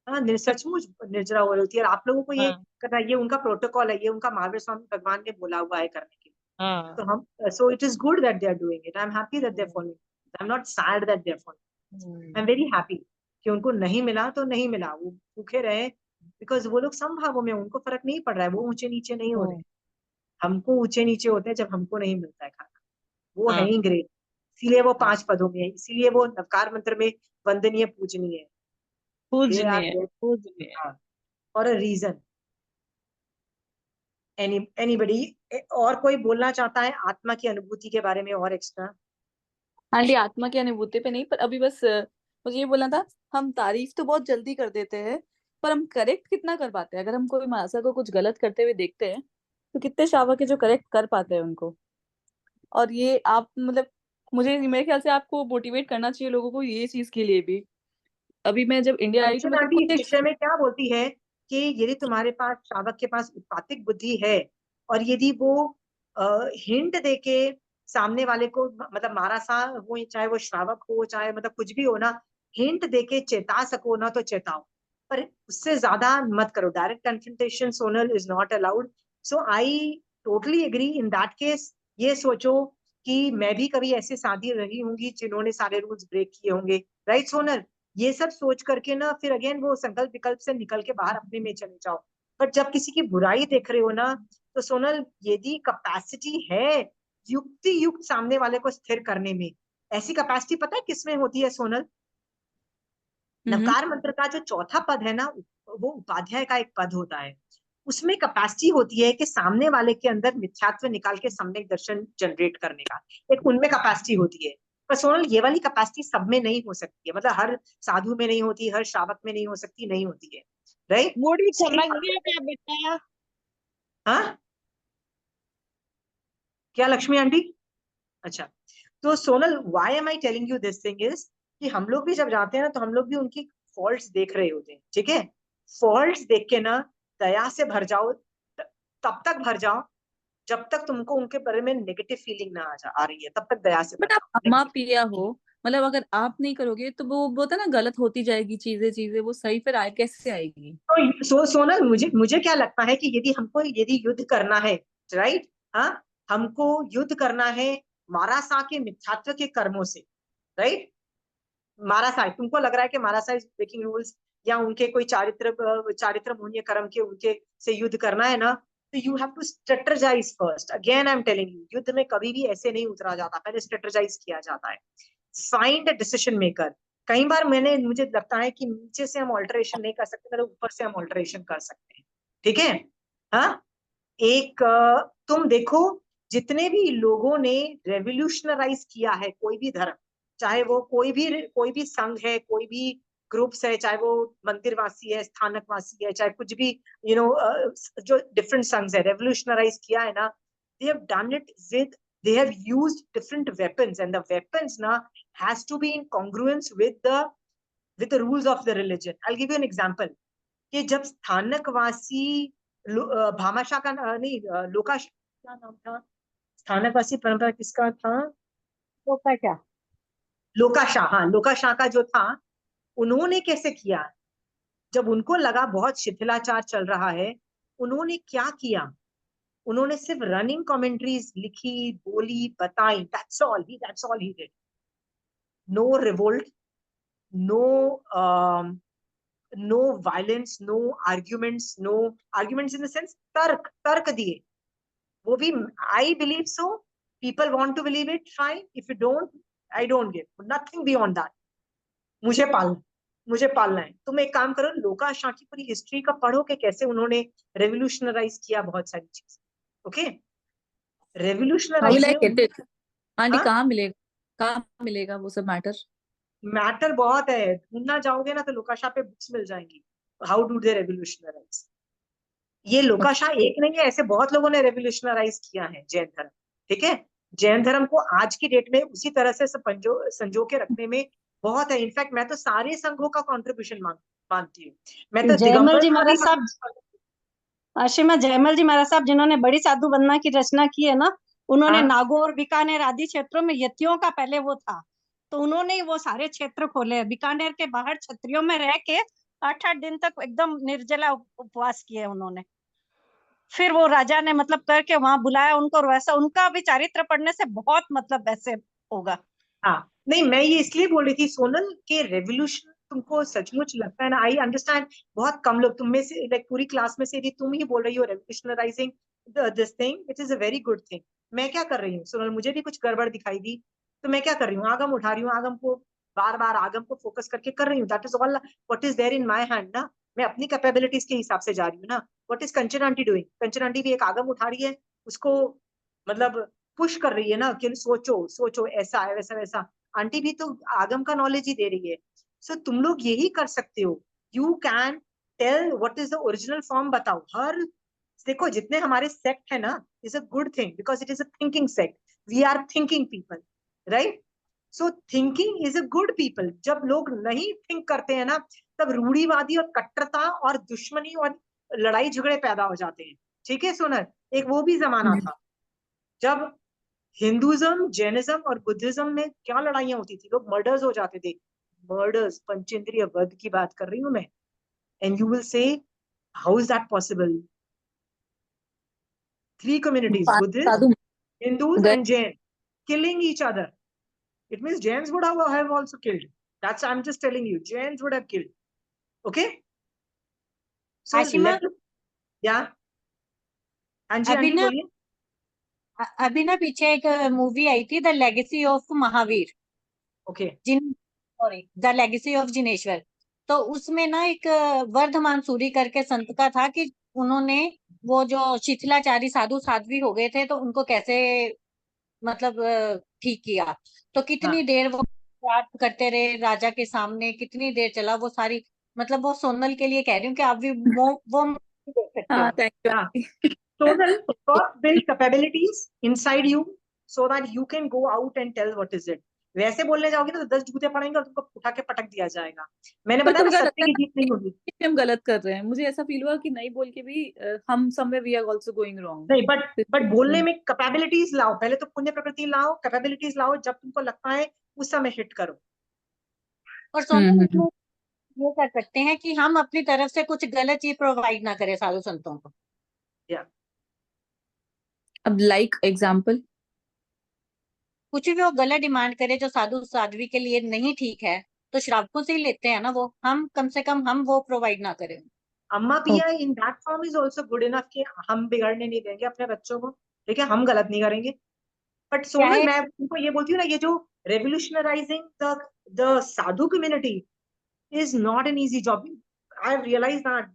हाँ सचमुच निर्जरा हो रही होती है। और आप लोगों को ये हाँ करना, ये उनका प्रोटोकॉल है, ये उनका महावीर स्वामी भगवान ने बोला हुआ है करने के लिए। हाँ। तो हम, so it is good that they are doing it. I am happy that they are following, I am not sad that they are following. I am very happy कि उनको नहीं मिला तो नहीं मिला, वो भूखे रहे, बिकॉज वो लोग समभावों में, उनको फर्क नहीं पड़ रहा है, वो ऊंचे नीचे नहीं हो रहे। हमको ऊंचे नीचे होते हैं जब हमको नहीं मिलता है खाना। वो है हाँ ही ग्रेट, इसीलिए वो 5 पदों में है, इसीलिए वो नवकार मंत्र में वंदनीय पूजनीय है। They are पूजनीय there, पूजनीय। for a reason. Anybody और कोई बोलना चाहता है आत्मा की अनुभूति के बारे में और एक्स्ट्रा? हाँ जी, आत्मा की अनुभूति पे नहीं, पर अभी बस मुझे ये बोलना था, हम तारीफ तो बहुत जल्दी कर देते हैं, पर हम करेक्ट कितना कर पाते हैं? अगर हम कोई महाशय को कुछ गलत करते हुए देखते हैं, तो कितने श्रावक है जो करेक्ट कर पाते हैं उनको? और ये आप मतलब, मुझे मेरे ख्याल से आपको मोटिवेट करना चाहिए लोगों को ये चीज के लिए भी। अभी मैं जब इंडिया आई तो दर्शन मतलब आंटी इस कुछ विषय में क्या बोलती है कि यदि तुम्हारे पास श्रावक के पास उत्पातिक बुद्धि है और यदि वो हिंट देके सामने वाले को मतलब मारासा हो, चाहे वो श्रावक हो, चाहे मतलब कुछ भी हो ना, हिंट देके चेता सको ना तो चेताओ, पर उससे ज्यादा मत करो। Direct confrontation Sonal is not allowed. So I totally agree in that case. ये सोचो कि मैं भी कभी ऐसे शादी रही होंगी जिन्होंने सारे रूल्स ब्रेक किए होंगे, राइट सोनल? ये सब सोच करके ना फिर अगेन वो संकल्प विकल्प से निकल के बाहर अपने में चले जाओ। पर जब किसी की बुराई देख रहे हो ना, तो सोनल यदि कैपेसिटी है युक्ति युक्त सामने वाले को स्थिर करने में, ऐसी कैपेसिटी पता है किसमें होती है सोनल? नवकार मंत्र का जो चौथा पद है ना, वो उपाध्याय का एक पद होता है। उसमें कैपेसिटी होती है कि सामने वाले के अंदर मिथ्यात्व निकाल के सम्यक दर्शन जनरेट करने का, एक उनमें कैपेसिटी होती है। पर सोनल ये वाली कैपेसिटी सब में नहीं हो सकती है, मतलब हर साधु में नहीं होती, हर श्रावक में नहीं हो सकती, नहीं होती है, राइट? बूढ़ी समझ गया क्या बेटा? हाँ क्या लक्ष्मी आंटी? अच्छा, तो Sonal why am I telling you this thing is कि हम लोग भी जब जाते हैं ना, तो हम लोग भी उनकी फॉल्ट्स देख रहे होते हैं, ठीक है? फॉल्ट्स देख के ना दया से भर जाओ, तब तक भर जाओ जब तक तुमको उनके बारे में नेगेटिव फीलिंग ना आ रही है, तब तक दया से भर बट आप जाओ। अम्मा पिया हो, मतलब अगर आप नहीं करोगे तो वो बोलता ना गलत होती जाएगी चीजें चीजें, वो सही फिर आए कैसे आएगी? तो सोनल मुझे मुझे क्या लगता है कि यदि युद्ध करना है, राइट? हाँ, हमको युद्ध करना है मारासा के मिथ्यात्व के कर्मों से, राइट? मारासा, तुमको लग रहा है कि मारासा इज ब्रेकिंग रूल्स या उनके कोई चारित्र मूल्य कर्म के उनके से युद्ध करना है ना, तो you have to strategize first. Again I am telling you, युद्ध में कभी भी ऐसे नहीं उतरा जाता, पहले स्ट्रेटजाइज किया जाता है। Find a decision maker. कई बार मुझे लगता है कि नीचे से हम ऑल्टरेशन नहीं कर सकते, मतलब ऊपर से हम ऑल्टरेशन कर सकते हैं, ठीक है? हाँ, तुम देखो जितने भी लोगों ने रेवोल्यूशनराइज किया है कोई भी धर्म, चाहे वो कोई भी संघ है, कोई भी ग्रुप्स है, चाहे वो मंदिरवासी है, स्थानकवासी है, चाहे कुछ भी जो डिफरेंट संघ है रेवोल्यूशनराइज किया है ना, they have done it with, they have used different weapons and the weapons na has to be in congruence with the rules of the religion. I'll give you an example कि जब स्थानकवासी भामाशाह का नहीं लोकाशाह, क्या नाम था स्थानकवासी परंपरा किसका था? तो क्या लोकाशाह, हाँ लोकाशाह का जो था, उन्होंने कैसे किया? जब उनको लगा बहुत शिथिलाचार चल रहा है, उन्होंने क्या किया? उन्होंने सिर्फ रनिंग कमेंट्रीज लिखी, बोली, बताई, that's all he did. No revolt, no no violence, no arguments in the sense तर्क दिए। वो भी I believe so, people want to believe it, fine, if you don't, I don't give nothing beyond that. मुझे पालना है। तुम एक काम करो, लोकाशाह की पूरी हिस्ट्री का पढ़ो कि कैसे उन्होंने रेवोल्यूशनराइज किया बहुत सारी चीज, ओके? रेवोल्यूशनराइज में आंटी हाँ? कहाँ मिलेगा वो सब मैटर? मैटर बहुत है, ढूंढना जाओगे ना तो लोकाशाह पे बुक्स मिल जाएंगी, हाउ डू दे रेवोल्यूशनराइज। ये लोकाशाह एक नहीं है, ऐसे बहुत लोगों ने रेवोल्यूशनराइज किया है जैन धर्म, ठीक है? जैन धर्म को आज की डेट में उसी तरह से संजो के रखने में बहुत है। इनफैक्ट मैं तो सारे संघों का कंट्रीब्यूशन मानती हूँ। मैं तो जयमल दिगंबर जी का महाराज भी साहब, श्रीमद जयमल जी महाराज साहब जिन्होंने बड़ी साधु वंदना की रचना की है ना, उन्होंने हाँ, नागौर, बीकानेर आदि क्षेत्रों में यतियों का पहले वो था, तो उन्होंने ही वो सारे क्षेत्र खोले। बीकानेर के बाहर छत्रियों में रह के 8-8 दिन तक एकदम निर्जला उपवास किए उन्होंने। फिर वो राजा ने मतलब करके वहां बुलाया उनको, और वैसा उनका भी चारित्र पढ़ने से बहुत मतलब वैसे होगा। हाँ, नहीं मैं ये इसलिए बोल रही थी सोनल के रेवोल्यूशन तुमको सचमुच लगता है ना? आई अंडरस्टैंड, बहुत कम लोग, तुम में से लाइक पूरी क्लास में से यदि तुम ही बोल रही हो revolutionising this thing, it is a very good thing. मैं क्या कर रही हूँ सोनल, मुझे भी कुछ गड़बड़ दिखाई दी तो मैं क्या कर रही हूँ, आगम उठा रही हूँ, आगम को बार बार आगम को फोकस करके कर रही हूँ, that is all what is there in my hand ना। मैं अपनी कैपेबिलिटीज के हिसाब से जा रही हूँ ना। What is Kanchan aunty doing? Kanchan aunty भी एक आगम उठा रही है, उसको मतलब पुश कर रही है ना कि सोचो सोचो, ऐसा है वैसा वैसा। आंटी भी तो आगम का नॉलेज ही दे रही है। सो तुम लोग यही कर सकते हो, you can tell what is the original form. बताओ हर, देखो जितने हमारे सेक्ट है ना, is a good thing because it is a thinking sect, we are thinking people, right? So thinking is a good people. जब लोग नहीं थिंक करते हैं ना, तब रूढ़ीवादी और कट्टरता और दुश्मनी और लड़ाई झगड़े पैदा हो जाते हैं। ठीक है सोनल, एक वो भी जमाना था जब हिंदुइज्म, जैनिज्म और बुद्धिज्म में क्या लड़ाइयां होती थी, लोग मर्डर्स हो जाते थे। मर्डर्स, पंचेंद्रिय वध की बात कर रही हूं मैं। And you will say how is that possible? Three communities, Buddhists, Sadhu Hindus, गए and Jain, killing each other. It means Jains would have also killed. That's, I'm just telling you, Jains would have killed. Okay? So Ashima, yeah. Anji, अभी Anji, ना बोलिए. अभी ना पीछे एक movie आई थी, the legacy of Mahavir, Okay. Sorry, the legacy of Jineshwar. तो उसमें ना एक वर्धमान सूरी करके संत का था कि उन्होंने वो जो शिथिलाचारी साधु साध्वी हो गए थे, तो उनको कैसे मतलब ठीक किया। तो कितनी हाँ. देर वो बात करते रहे राजा के सामने, कितनी देर चला वो सारी। मतलब वो सोनल के लिए कह रही हूँ कि आप भी वो movie देख सकते हाँ हो। Thank Yeah. You Sonal, first build capabilities inside you so that you can go out and tell what is it. वैसे बोलने जाओगे ना तो 10 जूते पड़ेंगे और तुमको उठा के पटक दिया जाएगा। मैंने पर बताया ना, कभी कभी सत्य लगता है की ना जीत नहीं होगी। कि हम गलत कर रहे हैं, मुझे ऐसा फील हुआ कि नहीं बोल के भी हम somewhere we are also going wrong. नहीं, बट बोलने में कैपेबिलिटीज लाओ, पहले तो पुण्य प्रकृति लाओ, कैपेबिलिटीज लाओ, जब तुमको लगता है उस समय हिट करो। और सोनल इसमें ये कर सकते हैं कि हम अपनी तरफ से कुछ गलत चीज प्रोवाइड ना करें साधु संतों को। या अब लाइक एग्जांपल कुछ भी वो गलत डिमांड करे जो साधु साध्वी के लिए नहीं ठीक है, तो श्रावकों से ही लेते हैं ना वो। हम कम से कम हम वो प्रोवाइड ना करें। अम्मा पिया in that form is also good enough कि हम बिगड़ने नहीं देंगे अपने बच्चों को। ठीक है, हम गलत नहीं करेंगे। बट सोनल, चाहे मैं तुमको ये बोलती हूँ ना, ये जो revolutionising the sadhu community is not an easy job. I've realized that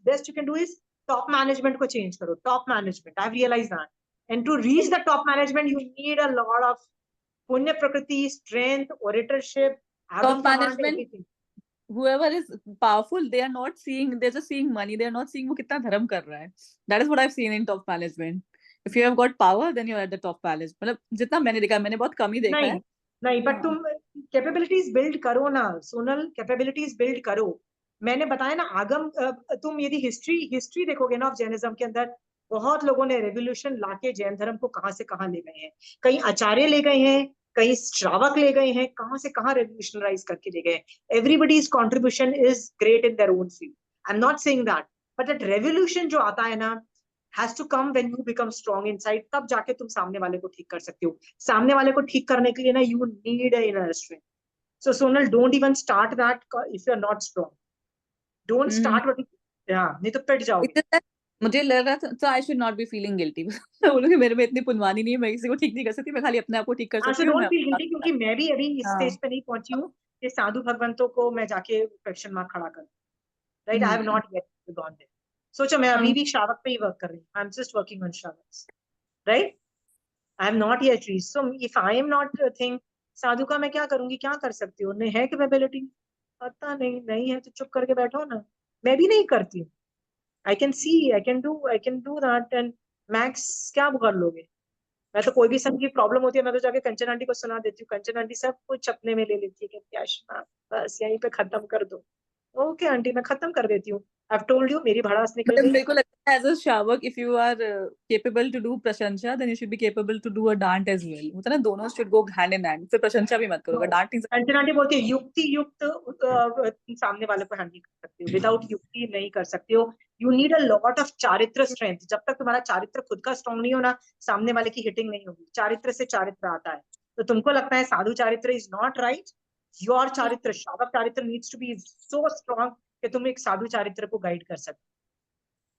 best you can do is top management को change करो, top management. I've realized that. And to reach the top management, you need a lot of punya prakriti, strength, oratorship, top agam command, management everything. whoever is powerful they are not seeing, they're just seeing money, they are not seeing वो कितना धर्म कर रहा है। That is what I've seen in top management. If you have got power then you're at the top management। मतलब जितना मैंने देखा, मैंने बहुत कम ही देखा नहीं है। नहीं, बट हाँ। तुम कैपेबिलिटीज बिल्ड करो ना सोनल, कैपेबिलिटीज बिल्ड करो। मैंने बताया ना आगम, तुम यदि हिस्ट्री देखोगे ना ऑफ जैनिज्म के अंदर, बहुत लोगों ने रेवोल्यूशन लाके जैन धर्म को कहां से कहां ले गए हैं। कई आचार्य ले गए हैं, कई श्रावक ले गए हैं, कहां से कहां रेवोल्यूशनराइज करके ले गए। Everybody's contribution is great in their own field, I am not saying that, but that revolution जो आता है ना has to come when you become strong inside, तब जाके तुम सामने वाले को ठीक कर सकते हो। सामने वाले को ठीक करने के लिए ना you need a inner strength. So Sonal, don't even start that if you're not strong. Don't start what नहीं तो पिट जाओगे। It's just that मुझे लग रहा था, so I should not be feeling guilty। मैं बोलूँ कि मेरे में इतनी पुनवानी नहीं है, मैं किसी को ठीक नहीं कर सकती, मैं खाली अपने आप को ठीक कर हाँ, so सकती हूँ। don't feel guilty, क्योंकि मैं भी अभी इस हाँ। स्टेज पे नहीं पहुंची हूँ कि साधु भगवंतों को मैं जाके क्वेश्चन मार्क खड़ा करूँ। Right? I have not yet gone there. सोचो मैं अभी भी श्रावक पे ही वर्क कर रही हूँ। I'm just working on श्रावक, right? I have not yet reached. So if I am not a thing, साधु का मैं क्या करूंगी, क्या कर सकती हूँ? नहीं है कैपेबिलिटी, पता नहीं है तो चुप करके बैठो ना। मैं भी नहीं करती हूँ। I can see, I can do that, and max क्या कर लोगे? मैं तो कोई भी संग की प्रॉब्लम होती है, मैं तो जाके कंचन आंटी को सुना देती हूँ। कंचन आंटी सब कुछ अपने में ले लेती है कि आशिमा बस यहीं पे खत्म कर दो। ओके आंटी, मैं खत्म कर देती हूँ। I've told you, मेरी भड़ास निकल मतलब गई। मेरे को लगता है as a shravak if you are capable to do prashansa then you should be capable to do a daant as well. होता है ना, दोनों should go hand in hand. फिर प्रशंसा भी मत करो, अगर डांट नहीं कंचन आंटी बोलती है युक्ति युक्त सामने वाले को हैंडल कर सकते हो, विदाउट युक्ति नहीं कर सकते हो। You need a lot of चारित्र स्ट्रेंथ। जब तक तुम्हारा चारित्र खुद का स्ट्रॉन्ग नहीं हो ना, सामने वाले की हिटिंग नहीं होगी। चारित्र से चारित्र आता है। तो तुमको लगता है साधु चारित्र इज नॉट राइट, योर चारित्र, श्रावक चारित्र needs to be so strong कि तुम एक साधु चारित्र को गाइड कर सकते।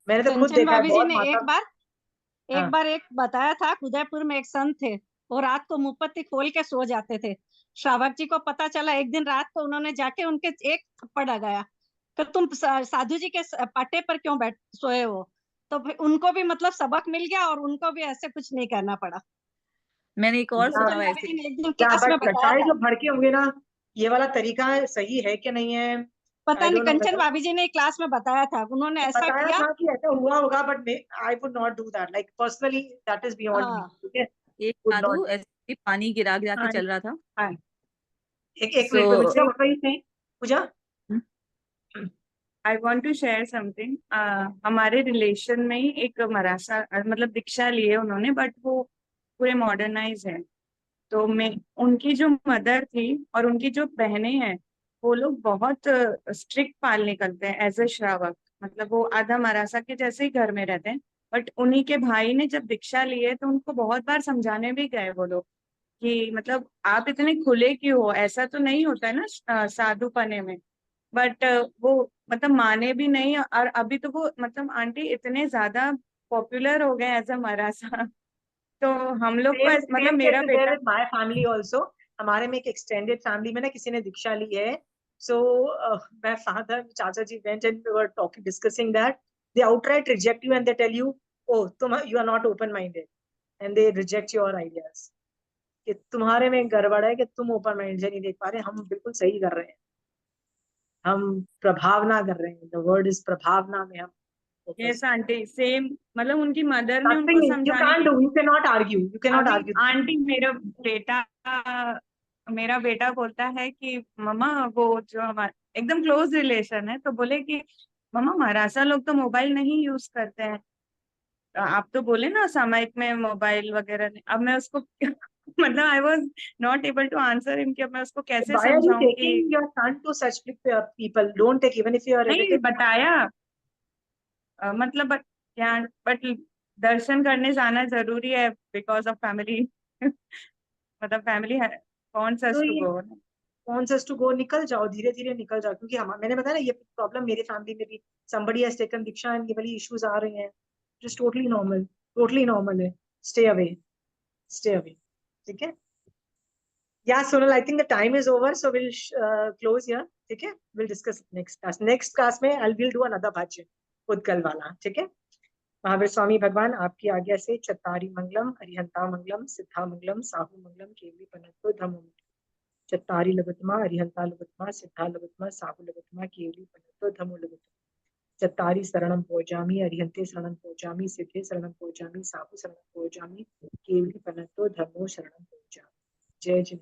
मैंने तो खुद कंचन देखा है भाभी जी बहुत ने माता। एक बार एक बताया था, उदयपुर में एक संत थे, वो रात को मुपत्ती खोल के सो जाते थे। श्रावक जी को पता चला, एक दिन रात को उन्होंने जाके उनके एक थप्पड़ लगाया कि तुम साधु जी के पाटे पर क्यों बैठ सोए हो। तो फिर उनको भी मतलब सबक मिल गया और उनको भी ऐसे कुछ नहीं करना पड़ा। मैंने एक और सुना कंचन हुआ भाभी ऐसे। जी ने एक दिन या क्लास में बट बताया शायद था। जो भड़के होंगे ना, ये वाला तरीका सही है कि नहीं है, पता आई नहीं, डोंट नो। कंचन भाभी जी ने क्लास में बताया था, उन्होंने ऐसा बताया किया। था कि ऐसा हुआ होगा, but I would not do that, like personally that is beyond me, हाँ, ठीक है। एक वुड साधु नॉट। ऐसे ही पानी गिरा गिरा के हाँ चल रहा था। हाँ, एक सो मिनट में पूजा बताइए नहीं Pooja. I want to share something. हमारे रिलेशन में ही एक मराठा मतलब दीक्षा लिए उन्होंने, बट वो पूरे मॉडर्नाइज है। तो मैं उनकी जो मदर थी और उनकी जो बहनें हैं, वो लोग बहुत स्ट्रिक्ट पाल निकलते हैं एज ए श्रावक। मतलब वो आधा मराठा के जैसे ही घर में रहते हैं। बट उन्हीं के भाई ने जब दीक्षा ली है तो उनको बहुत बार समझाने भी गए वो लोग कि मतलब आप इतने खुले क्यों हो, ऐसा तो नहीं होता है ना साधु पने में। बट वो मतलब माने भी नहीं। और अभी तो वो मतलब आंटी इतने ज्यादा पॉपुलर हो गए एज अ मराठा। तो हम लोग को सेम मतलब सेम केस मेरा इज देयर बेटा। With my family also. हमारे में एक एक्सटेंडेड फैमिली में ना किसी ने दीक्षा ली है। सो my father, चाचा जी went and we were talking, discussing that they outright reject you and they tell you, oh तुम you are not open minded, and they reject your ideas कि तुम्हारे में गड़बड़ है, कि तुम ओपन माइंड से नहीं देख पा रहे, हम बिल्कुल सही कर रहे हैं, हम प्रभावना कर रहे हैं, द वर्ड इज प्रभावना में हम focus यस आंटी सेम। मतलब उनकी मदर ने उनको nothing you समझाने can't की। do, you cannot argue, you cannot अभी argue। आंटी मेरा बेटा बोलता है कि मम्मा वो जो हमारा एकदम क्लोज रिलेशन है, तो बोले कि मम्मा मराठा लोग तो मोबाइल नहीं यूज करते हैं। तो आप तो बोले ना सामयिक में मोबाइल वगैरह नहीं। अब मैं उसको मतलब I was not able to answer him कि अब मैं उसको कैसे Why are you समझाऊं कि taking your son to such people? Don't take, even if you are नहीं related। बताया। मतलब ज्ञान बट दर्शन करने जाना जरूरी है बिकॉज ऑफ फैमिली। मतलब फैमिली है कौन सा तो टू ये गो। wants to go, निकल जाओ, धीरे धीरे निकल जाओ, क्योंकि हम, मैंने बताया ना ये प्रॉब्लम मेरे फैमिली में भी, somebody has taken Diksha and ये वाली इश्यूज आ रही हैं, just totally normal है। stay away, stay away, ठीक है। Yeah, Sonal, I think the time is over, so we'll close here, ठीक है। We'll discuss next class में we'll do another bhajan, उद्गल वाला, ठीक है। महावीर स्वामी भगवान आपकी आज्ञा से चत्तारी मंगलम, अरिहंता मंगलम, सिद्धा मंगलम, साहू मंगलम, केवली पनत्तो धम्म। चत्तारी लघुत्तमा, अरिहंता लघुत्तमा, सिद्धा लघुत्तमा, साहू लघुत्तमा, केवली पनत्तो धम्मो लघुत्तमा। चत्तारी शरणं भोजामि, अरिहंते शरणं भोजामि, सिद्धे शरणं भोजामि, साहू शरणं भोजामि, केवली पनत्तो धम्मो शरणं भोजामि। जय जय।